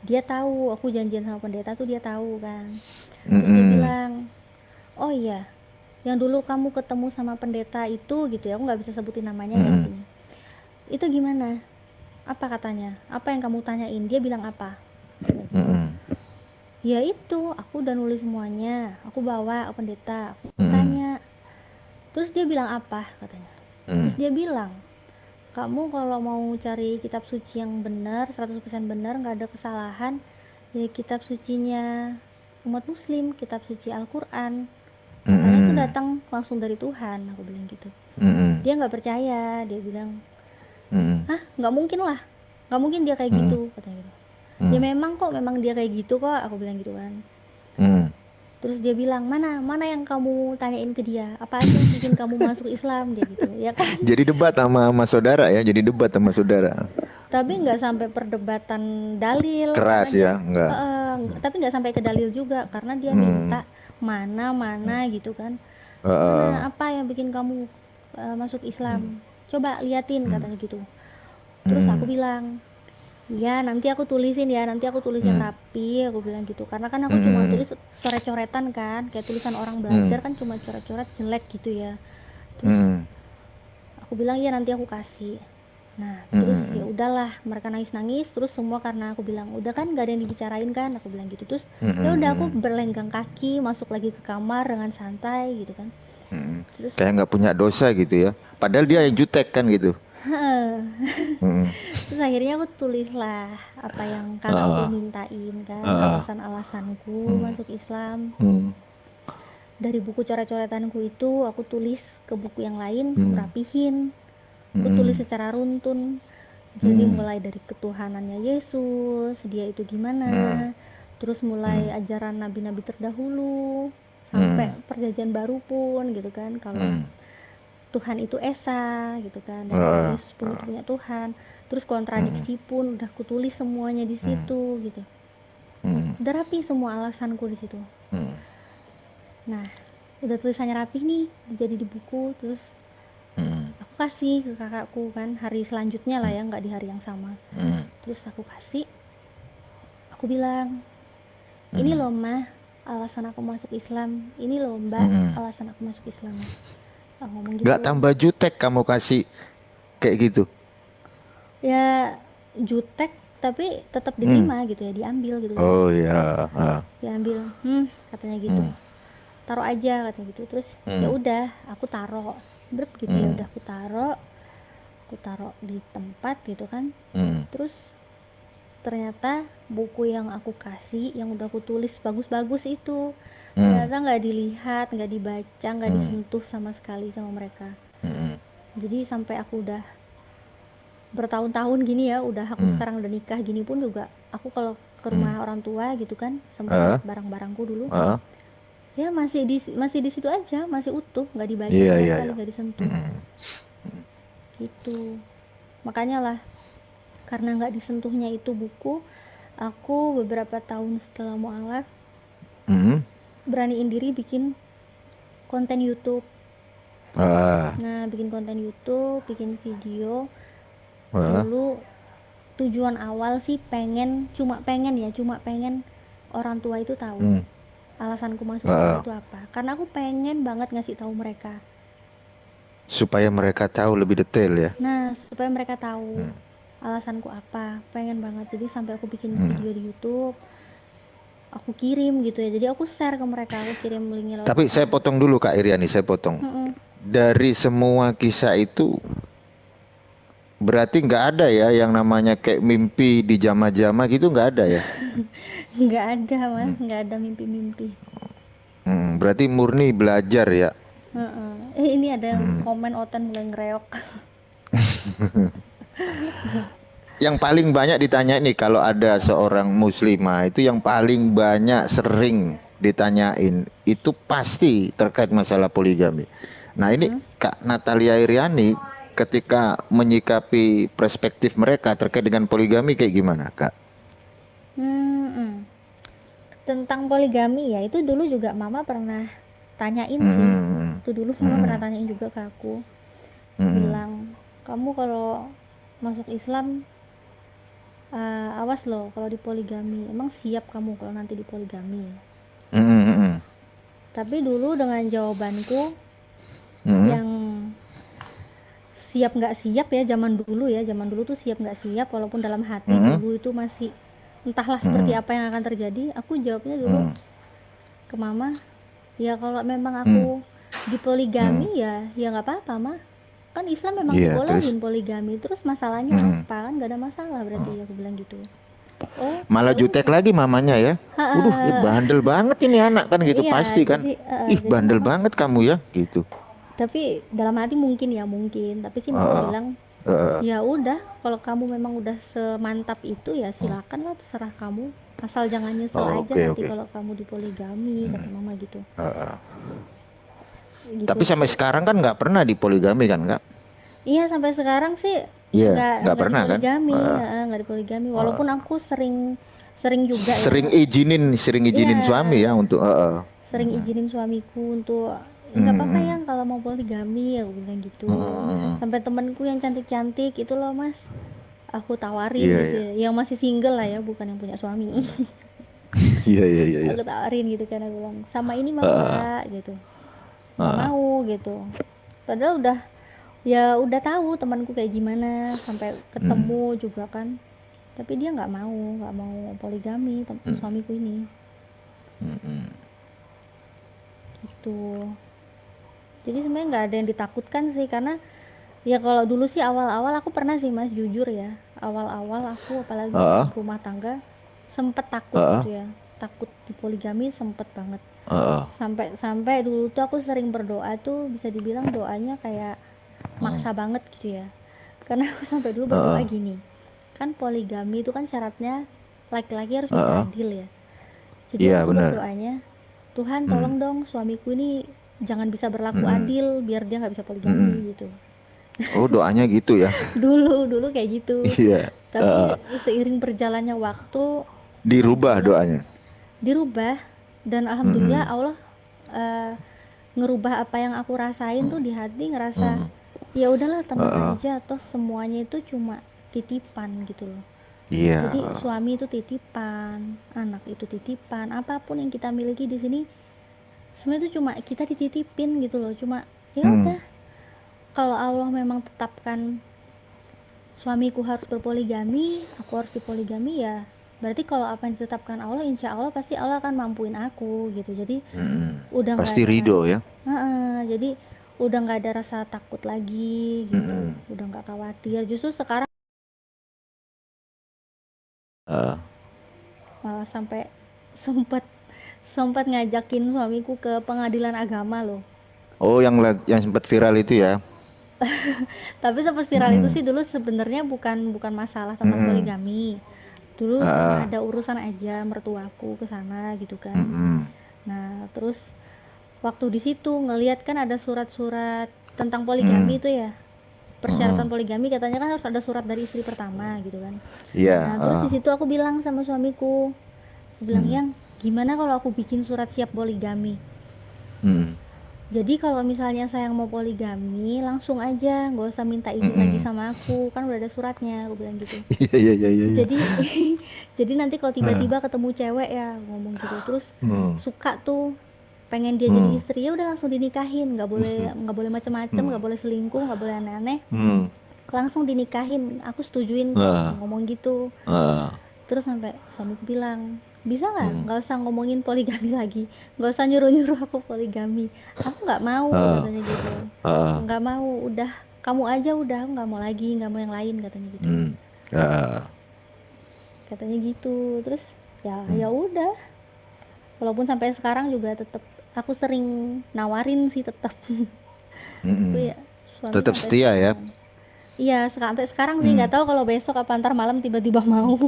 dia tahu aku janjian sama pendeta tuh, dia tahu kan. Terus dia Hmm. bilang, oh iya, yang dulu kamu ketemu sama pendeta itu gitu ya, aku nggak bisa sebutin namanya ya di Hmm. sini. Itu gimana? Apa katanya? Apa yang kamu tanyain? Dia bilang apa? Hmm. Ya itu, aku udah nulis semuanya, aku bawa ke pendeta, aku Hmm. tanya. Terus dia bilang apa katanya? Hmm. Terus dia bilang, kamu kalau mau cari kitab suci yang benar 100% benar, nggak ada kesalahan, ya kitab sucinya umat muslim, kitab suci Al-Quran, katanya itu Mm-mm. datang langsung dari Tuhan, aku bilang gitu. Mm-mm. Dia nggak percaya, dia bilang, Mm-mm. hah, nggak mungkin lah, nggak mungkin dia kayak Mm-mm. gitu, katanya gitu. Ya Mm-mm. memang dia kayak gitu kok, aku bilang gitu kan. Mm-mm. Terus dia bilang, mana yang kamu tanyain ke dia, apa aja yang bikin kamu masuk Islam, dia gitu ya kan. Jadi debat sama saudara ya, jadi debat sama saudara. Tapi nggak sampai perdebatan dalil, karena Keras dia ya, enggak. tapi nggak sampai ke dalil juga, karena dia Hmm. minta mana gitu kan, Heeh. mana apa yang bikin kamu masuk Islam, coba liatin, Hmm. katanya gitu. Terus aku Hmm. bilang, ya nanti aku tulisin ya, nanti aku tulis yang Hmm. rapi, aku bilang gitu, karena kan aku cuma Hmm. tulis coret-coretan kan, kayak tulisan orang Hmm. belajar kan, cuma coret-coret jelek gitu ya. Terus Hmm. aku bilang ya nanti aku kasih. Nah terus ya Hmm. udahlah, mereka nangis terus semua, karena aku bilang udah kan gak ada yang dibicarain kan, aku bilang gitu. Terus ya udah, aku Hmm. berlenggang kaki masuk lagi ke kamar dengan santai gitu kan. Hmm. Terus Kayak nggak punya dosa gitu ya. Padahal dia yang jutek kan gitu. Hmm. terus akhirnya aku tulislah apa yang kakakku Ah. mintain kan, Ah. alasan-alasanku Hmm. masuk Islam. Hmm. Dari buku coret-coretanku itu aku tulis ke buku yang lain, aku Hmm. rapihin, aku tulis Hmm. secara runtun. Jadi Hmm. mulai dari ketuhanannya Yesus, dia itu gimana, Hmm. terus mulai Hmm. ajaran nabi-nabi terdahulu, sampai Hmm. perjanjian baru pun gitu kan, kalau Hmm. Tuhan itu Esa gitu kan, dan kalau Ah. Yesus pun itu punya Tuhan. Terus Hmm. kontradiksi pun udah kutulis semuanya di Hmm. situ gitu. Hmm. Udah rapi semua alasanku di situ. Hmm. Nah, udah tulisannya rapi nih, jadi di buku. Terus Hmm. aku kasih ke kakakku kan, hari selanjutnya lah ya, nggak di hari yang sama. Hmm. Terus aku kasih, aku bilang, ini loh mah alasan aku masuk Islam, ini loh mbak Hmm. alasan aku masuk Islam. Aku ngomong Nggak gitu. tambah jutek kamu kasih kayak gitu. Ya jutek, tapi tetap diterima gitu ya, diambil gitu kan. Oh ya. Ah. Diambil, katanya gitu. Hmm. Taruh aja, katanya gitu. Terus ya Hmm. udah, aku taruh, brep gitu ya, Hmm. udah aku taruh di tempat gitu kan. Hmm. Terus ternyata buku yang aku kasih, yang udah aku tulis bagus-bagus itu, ternyata nggak dilihat, nggak dibaca, nggak disentuh sama sekali sama mereka. Hmm. Jadi sampai aku udah bertahun-tahun gini ya, aku sekarang udah nikah gini pun juga, aku kalau ke rumah orang tua gitu kan, sama barang-barangku dulu, Ah. ya masih di situ aja, masih utuh, nggak dibaca Iya, sama iya, sekali, iya. nggak disentuh gitu. Makanya lah, karena nggak disentuhnya itu buku, aku beberapa tahun setelah mualaf Hmm. beraniin diri bikin konten YouTube. Ah. Nah, bikin konten YouTube, bikin video. Ah. Dulu tujuan awal sih cuma pengen orang tua itu tahu alasanku masuk Islam itu apa, karena aku pengen banget ngasih tahu mereka, Supaya mereka tahu lebih detail ya. nah supaya mereka tahu alasanku apa, pengen banget. Jadi sampai aku bikin video di YouTube, aku kirim gitu ya, jadi aku share ke mereka, aku kirim linknya lewat Tapi saya WA. potong dulu Kak Iriani, saya potong. Dari semua kisah itu berarti nggak ada ya yang namanya kayak mimpi di jama-jama gitu, nggak ada ya? Nggak ada mas, nggak ada mimpi-mimpi. Berarti murni belajar ya. Ini ada yang komen Otan mulai ngereok. Yang paling banyak ditanya nih kalau ada seorang muslimah itu yang paling banyak sering ditanyain itu pasti terkait masalah poligami. Nah ini Kak Natalia Iriani ketika menyikapi perspektif mereka terkait dengan poligami kayak gimana Kak? Tentang poligami ya, itu dulu juga mama pernah tanyain sih. Itu dulu mama pernah tanyain juga ke aku. Bilang, kamu kalau masuk Islam awas loh kalau dipoligami. Emang siap kamu kalau nanti dipoligami? Tapi dulu dengan jawabanku yang siap nggak siap ya, zaman dulu tuh siap nggak siap, walaupun dalam hati dulu itu masih entahlah seperti apa yang akan terjadi. Aku jawabnya dulu ke mama, ya kalau memang aku dipoligami ya nggak apa-apa mah, Kan Islam memang Iya, terus dibolehin poligami, terus masalahnya apa? Kan nggak ada masalah berarti, aku bilang gitu. Oh malah ya jutek udah. lagi mamanya ya. Waduh, ini bandel banget ini anak kan gitu Iya, pasti kan. Ih, jadi bandel mama, banget kamu ya gitu. tapi dalam hati mungkin ya mungkin, tapi sih mama Heeh. bilang Heeh. ya udah, kalau kamu memang udah semantap itu ya silakan lah, terserah kamu, asal jangan nyesel Oh, aja oke nanti oke. kalau kamu dipoligami, kata mama gitu. Heeh. Gitu Tapi sih. sampai sekarang kan nggak pernah dipoligami kan nggak? Iya, sampai sekarang sih Iya, nggak nggak pernah kan? dipoligami, Heeh. nggak dipoligami. Walaupun aku sering sering juga ya. Sering Iya, izinin suami ya untuk sering izinin suamiku untuk nggak apa-apa ya Hmm. kalau mau poligami, aku bilang gitu. Hmm. Sampai temanku yang cantik-cantik itu loh mas, aku tawarin Iya gitu iya. ya, yang masih single lah ya, bukan yang punya suami. Iya iya iya iya. Aku tawarin gitu kan, aku bilang sama ini mau Heeh. nggak gitu, nggak Heeh. mau gitu. Padahal udah, ya udah tahu temanku kayak gimana, sampai Hmm. ketemu juga kan, tapi dia nggak mau poligami suamiku ini gitu. Jadi sebenarnya nggak ada yang ditakutkan sih, karena ya kalau dulu sih awal-awal aku pernah sih mas, jujur ya, awal-awal aku apalagi Heeh. berumah tangga sempet takut Heeh. gitu ya, takut di poligami sempet banget. Heeh. Sampai dulu tuh aku sering berdoa tuh, bisa dibilang doanya kayak maksa banget gitu ya, karena aku sampai dulu berdoa Heeh. gini, kan poligami itu kan syaratnya laki-laki harus bisa Heeh. adil ya. Jadi Iya aku benar. berdoanya, Tuhan Hmm. tolong dong suamiku ini jangan bisa berlaku Hmm. adil biar dia nggak bisa Hmm. poligami gitu. Oh doanya gitu ya? Dulu kayak gitu, Iya. Heeh. tapi seiring berjalannya waktu Dirubah alhamdulillah doanya. dirubah, dan alhamdulillah Hmm. Allah eh, ngerubah apa yang aku rasain tuh di hati, ngerasa Hmm. ya udahlah tenang Heeh. aja, toh semuanya itu cuma titipan gitu loh. Iya. Jadi suami itu titipan, anak itu titipan, apapun yang kita miliki di sini sebenarnya itu cuma kita dititipin gitu loh, cuma ya Hmm. udah, kalau Allah memang tetapkan suamiku harus berpoligami, aku harus dipoligami, ya berarti kalau apa yang ditetapkan Allah, insya Allah pasti Allah akan mampuin aku gitu. Jadi Hmm. udah nggak Pasti ada ridho ya. jadi udah nggak ada rasa takut lagi gitu, Hmm. udah nggak khawatir. Justru sekarang Heeh. malah sampai sempat sempat ngajakin suamiku ke pengadilan agama loh. Oh yang sempat viral itu ya? Tapi sempat viral itu Hmm. sih dulu sebenarnya bukan bukan masalah tentang Hmm. poligami. Dulu Heeh. ada urusan aja, mertuaku ke sana gitu kan. Hmm. Nah, terus waktu di situ ngelihat kan ada surat-surat tentang Hmm. poligami itu ya. Hmm. Persyaratan poligami katanya kan harus ada surat dari istri pertama gitu kan. Iya. Nah, terus di situ aku bilang sama suamiku, aku bilang, Hmm. "Yang, gimana kalau aku bikin surat siap poligami? Hmm. Jadi kalau misalnya saya mau poligami, langsung aja, nggak usah minta izin lagi Hmm. sama aku, kan udah ada suratnya," aku bilang gitu. Iya iya iya iya. Iya. Jadi jadi nanti kalau Heeh. tiba-tiba ketemu cewek ya ngomong gitu, terus Hmm. suka tuh pengen dia jadi Hmm. istri, ya udah langsung dinikahin, nggak boleh macem-macem, Hmm. nggak boleh selingkuh, nggak boleh aneh-aneh, Hmm. langsung dinikahin, aku setujuin kok, Heeh. ngomong gitu. Heeh. Terus sampai suamiku bilang, bisa Hmm. nggak usah ngomongin poligami lagi, nggak usah nyuruh-nyuruh aku poligami, aku nggak mau, Heeh. katanya gitu. Heeh. Nggak mau, udah kamu aja, udah aku nggak mau lagi, nggak mau yang lain, katanya gitu. Hmm. Heeh. Katanya gitu. Terus ya Hmm. ya udah, walaupun sampai sekarang juga tetap aku sering nawarin sih tetap. Hmm. Tapi ya suami Tetap sampai setia ya. sekarang, iya sampai sekarang sih, Hmm. nggak tahu kalau besok apa ntar malam tiba-tiba mau.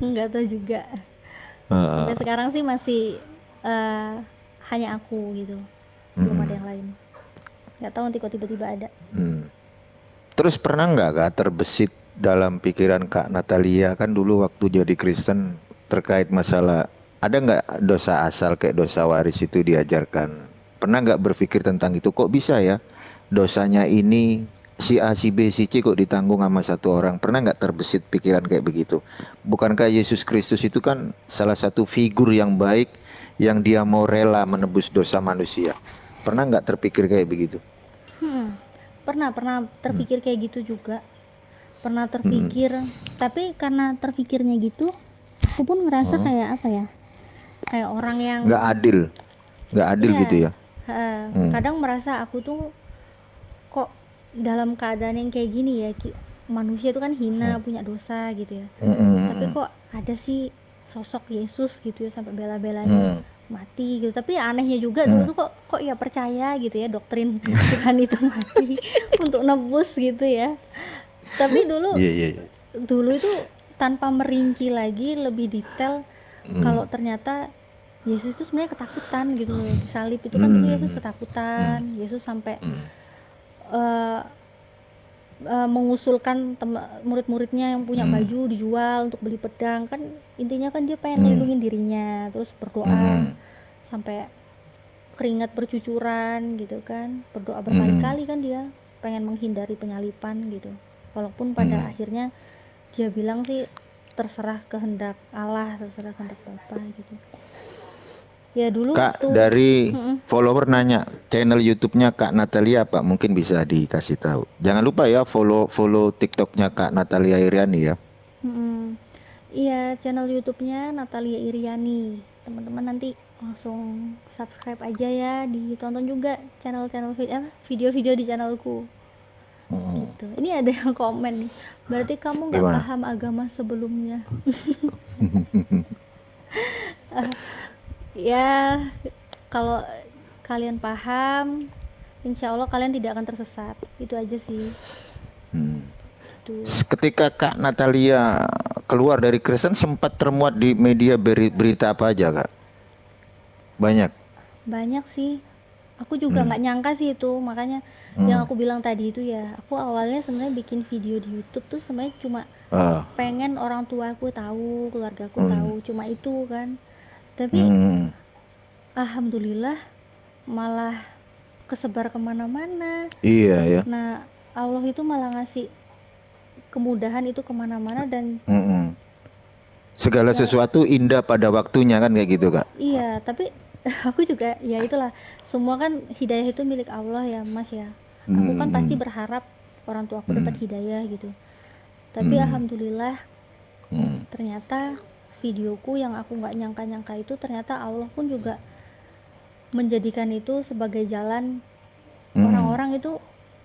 Nggak tahu juga. Sampai Heeh. sekarang sih masih eh, hanya aku gitu, belum ada Hmm. yang lain. Nggak tahu nanti kok tiba-tiba ada. Hmm. Terus pernah nggak terbesit dalam pikiran Kak Natalia kan dulu waktu jadi Kristen terkait masalah ada nggak dosa asal kayak dosa waris itu diajarkan? Pernah nggak berpikir tentang itu? Kok bisa ya dosanya ini si A, si B, si C kok ditanggung sama satu orang? Pernah nggak terbesit pikiran kayak begitu? Bukankah Yesus Kristus itu kan salah satu figur yang baik yang dia mau rela menebus dosa manusia? Pernah nggak terpikir kayak begitu? Pernah Hmm. terpikir kayak gitu juga, pernah Hmm. terpikir, tapi karena terpikirnya gitu aku pun ngerasa Hmm. kayak apa ya, kayak orang yang, Nggak adil, nggak adil iya, gitu ya. Hmm. kadang merasa aku tuh dalam keadaan yang kayak gini ya, manusia itu kan hina, punya dosa gitu ya. Tapi Mm-mm. kok ada sih sosok Yesus gitu ya sampai bela-belain Mm. mati gitu. Tapi anehnya juga dulu Mm. tuh kok ya percaya gitu ya doktrin Tuhan itu mati untuk nebus gitu ya. Tapi dulu Iya, iya, iya. dulu itu tanpa merinci lagi lebih detail Mm. kalau ternyata Yesus itu sebenarnya ketakutan gitu loh. Disalib itu kan dulu Yesus Mm. Mm. ketakutan. Yesus sampai Mm. eh, mengusulkan murid-muridnya yang punya Mm. baju dijual untuk beli pedang, kan intinya kan dia pengen Mm. ngelindungin dirinya, terus berdoa Mm. sampai keringat bercucuran gitu kan, berdoa Mm. berkali-kali kan dia pengen menghindari penyalipan gitu, walaupun pada Mm. akhirnya dia bilang sih terserah kehendak Allah, terserah kehendak Bapa gitu ya dulu Kak, tuh. dari Mm-mm. follower nanya channel YouTube-nya Kak Natalia apa? Mungkin bisa dikasih tahu. Jangan lupa ya follow TikTok-nya Kak Natalia Iriani ya. Mm-mm. Iya, channel YouTube-nya Natalia Iriani. Teman-teman nanti langsung subscribe aja ya, ditonton juga channel-channel video-video di channelku. Mm. Gitu. Ini ada yang komen nih. Berarti kamu nggak Gimana? paham agama sebelumnya. Ya, kalau kalian paham, insya Allah kalian tidak akan tersesat. Itu aja sih. Hmm. Itu Ketika Kak Natalia keluar dari Kristen sempat termuat di media berita apa aja Kak? Banyak. banyak sih. Aku juga Hmm. nggak nyangka sih itu, makanya yang Hmm. aku bilang tadi itu ya, aku awalnya sebenarnya bikin video di YouTube tuh sebenarnya cuma Ah. pengen orang tua aku tahu, keluarga aku Hmm. tahu, cuma itu kan. Tapi Hmm. alhamdulillah malah kesebar kemana-mana. Iya ya. Nah, Allah itu malah ngasih kemudahan itu kemana-mana dan Hmm. Segala ya sesuatu indah pada waktunya kan kayak gitu Kak. iya, tapi aku juga ya itulah, semua kan hidayah itu milik Allah ya Mas ya. Aku kan pasti Hmm. berharap orang tua aku dapat Hmm. hidayah gitu. Tapi Hmm. alhamdulillah Hmm. ternyata videoku yang aku nggak nyangka-nyangka itu ternyata Allah pun juga menjadikan itu sebagai jalan Hmm. orang-orang itu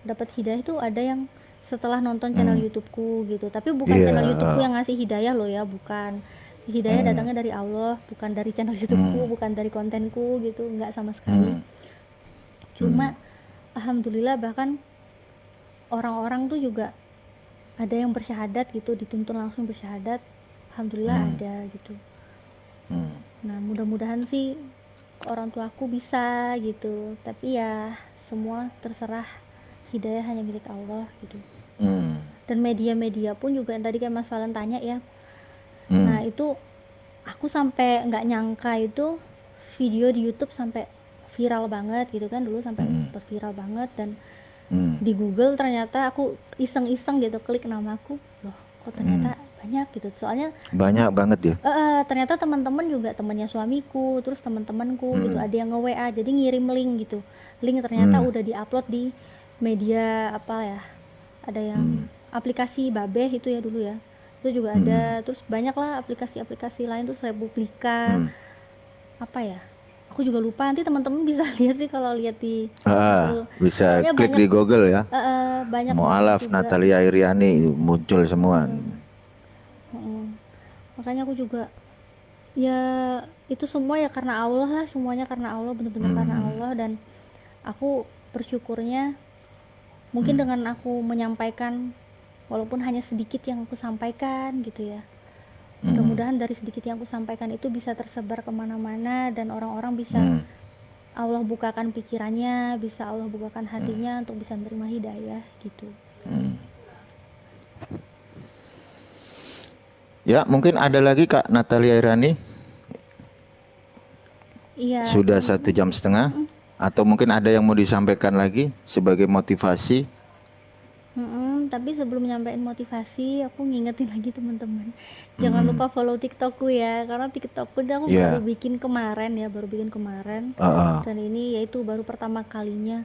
dapat hidayah. Itu ada yang setelah nonton channel Hmm. YouTubeku gitu, tapi bukan Iya. channel YouTubeku yang ngasih hidayah loh ya, bukan. Hidayah Hmm. datangnya dari Allah, bukan dari channel YouTubeku, Hmm. bukan dari kontenku gitu, nggak sama sekali. Hmm. Hmm. Cuma alhamdulillah bahkan orang-orang tuh juga ada yang bersyahadat gitu, dituntun langsung bersyahadat, alhamdulillah Hmm. ada gitu. Hmm. Nah mudah-mudahan sih orang tuaku bisa gitu, tapi ya semua terserah, hidayah hanya milik Allah gitu. Hmm. Dan media-media pun juga yang tadi kayak Mas Valen tanya ya, Hmm. nah itu aku sampai nggak nyangka itu video di YouTube sampai viral banget gitu kan, dulu sampai Hmm. sempat viral banget. Dan Hmm. di Google ternyata aku iseng-iseng gitu klik namaku, loh kok Hmm. ternyata banyak gitu, soalnya Banyak banget ya. ternyata teman-teman juga, temannya suamiku, terus teman-temanku gitu, Hmm. ada yang nge-WA, jadi ngirim link gitu, link ternyata Hmm. udah diupload di media apa ya, ada Hmm. yang aplikasi Babeh itu ya dulu ya, itu juga Hmm. ada, terus banyak lah aplikasi-aplikasi lain, terus Republika Hmm. apa ya, aku juga lupa, nanti teman-teman bisa lihat sih kalau lihat di Ah, Google, bisa pokoknya klik banyak, di Google ya. banyak banget Mu'alaf juga. Natalia Iriani muncul semua. Makanya aku juga ya itu semua ya karena Allah lah, semuanya karena Allah, benar-benar karena Hmm. Allah. Dan aku bersyukurnya mungkin Hmm. dengan aku menyampaikan walaupun hanya sedikit yang aku sampaikan gitu ya, Hmm. mudah-mudahan dari sedikit yang aku sampaikan itu bisa tersebar kemana-mana dan orang-orang bisa Hmm. Allah bukakan pikirannya, bisa Allah bukakan Hmm. hatinya untuk bisa menerima hidayah gitu. Hmm. Ya, mungkin ada lagi Kak Natalia Iriani. Iya. Sudah 1 jam setengah. Atau mungkin ada yang mau disampaikan lagi sebagai motivasi. Tapi sebelum nyampein motivasi, aku ngingetin lagi teman-teman, jangan lupa follow TikTokku ya, karena TikTokku udah aku baru Ya. bikin kemarin ya, dan ini yaitu baru pertama kalinya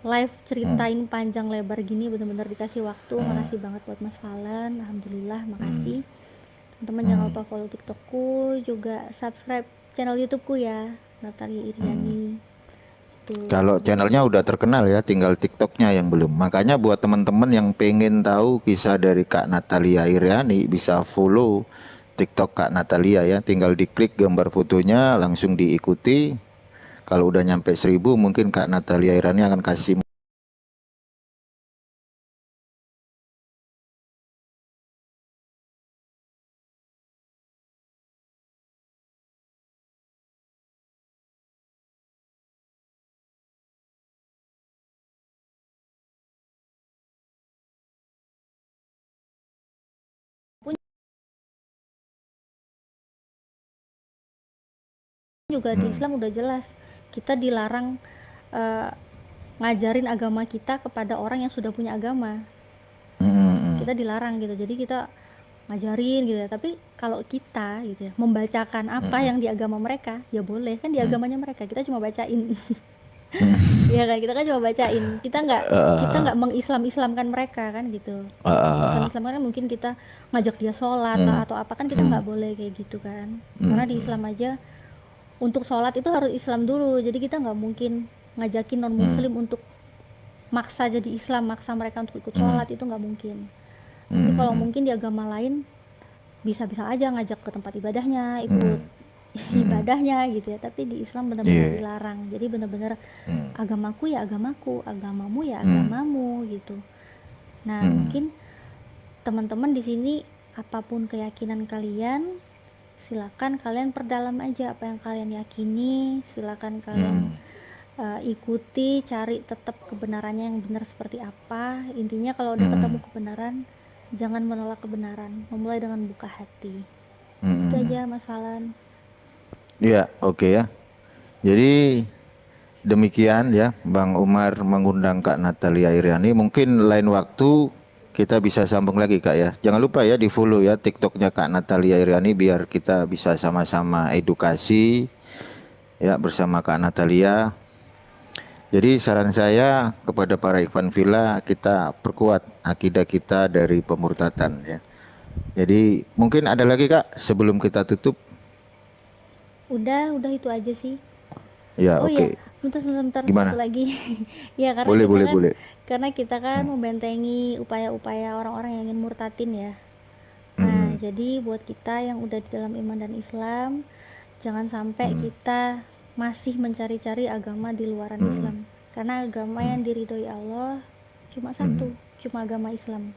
live ceritain panjang lebar gini, bener-bener dikasih waktu. Makasih banget buat Mas Valen, alhamdulillah, makasih. Teman-teman jangan lupa follow TikTokku, juga subscribe channel YouTubeku ya, Natalia Iriani. gitu. Kalau channelnya udah terkenal ya, tinggal TikToknya yang belum. Makanya buat teman-teman yang pengen tahu kisah dari Kak Natalia Iriani, bisa follow TikTok Kak Natalia ya. Tinggal diklik gambar fotonya, langsung diikuti. Kalau udah nyampe 1000, mungkin Kak Natalia Iriani akan kasih. Pun juga di Islam udah jelas kita dilarang eh, ngajarin agama kita kepada orang yang sudah punya agama. Kita dilarang gitu, jadi kita ngajarin gitu ya. Tapi kalau kita gitu ya membacakan apa yang di agama mereka, ya boleh kan, di agamanya mereka kita cuma bacain. Iya kan, kita kan cuma bacain, kita nggak mengislam-islamkan mereka kan gitu. Islam-islamkan kan mungkin kita ngajak dia sholat lah atau apa, kan kita nggak boleh kayak gitu kan. Karena di Islam aja untuk sholat itu harus Islam dulu, jadi kita nggak mungkin ngajakin non muslim untuk maksa jadi Islam, maksa mereka untuk ikut sholat, itu nggak mungkin. Tapi kalau mungkin di agama lain bisa-bisa aja ngajak ke tempat ibadahnya, ikut ibadahnya gitu ya. Tapi di Islam benar-benar dilarang. Jadi benar-benar agamaku ya agamaku, agamamu ya agamamu gitu. Nah, mungkin teman-teman di sini apapun keyakinan kalian, silakan kalian perdalam aja apa yang kalian yakini, silakan kalian ikuti, cari tetap kebenarannya yang benar seperti apa. Intinya kalau udah ketemu kebenaran, jangan menolak kebenaran, memulai dengan buka hati. Itu aja Mas Falan. Ya, oke ya. Jadi demikian ya, Bang Umar mengundang Kak Natalia Iriani. Mungkin lain waktu kita bisa sambung lagi Kak ya. Jangan lupa ya di follow ya TikToknya Kak Natalia Iriani, biar kita bisa sama-sama edukasi ya bersama Kak Natalia. Jadi saran saya kepada para ikhwan villa, kita perkuat akidah kita dari pemurtatan ya. Jadi mungkin ada lagi Kak sebelum kita tutup. Udah itu aja sih. Ya, Oh oke. ya, bentar Gimana? satu lagi. Ya karena Boleh, kita boleh, kan boleh. membentengi upaya-upaya orang-orang yang ingin murtadin ya. Nah, jadi buat kita yang udah di dalam iman dan Islam, jangan sampai kita masih mencari-cari agama di luaran Islam. Karena agama yang diridhoi Allah cuma satu, cuma agama Islam.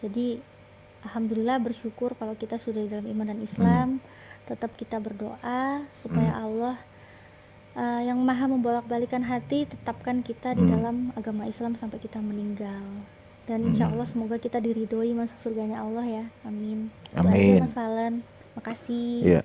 Jadi alhamdulillah bersyukur kalau kita sudah di dalam iman dan Islam. Tetap kita berdoa supaya Allah yang maha membolak-balikan hati tetapkan kita di dalam agama Islam sampai kita meninggal. Dan insya Allah semoga kita diridhoi masuk surganya Allah ya. Amin. Itu aja Amin. Mas Falan. Makasih. Ya.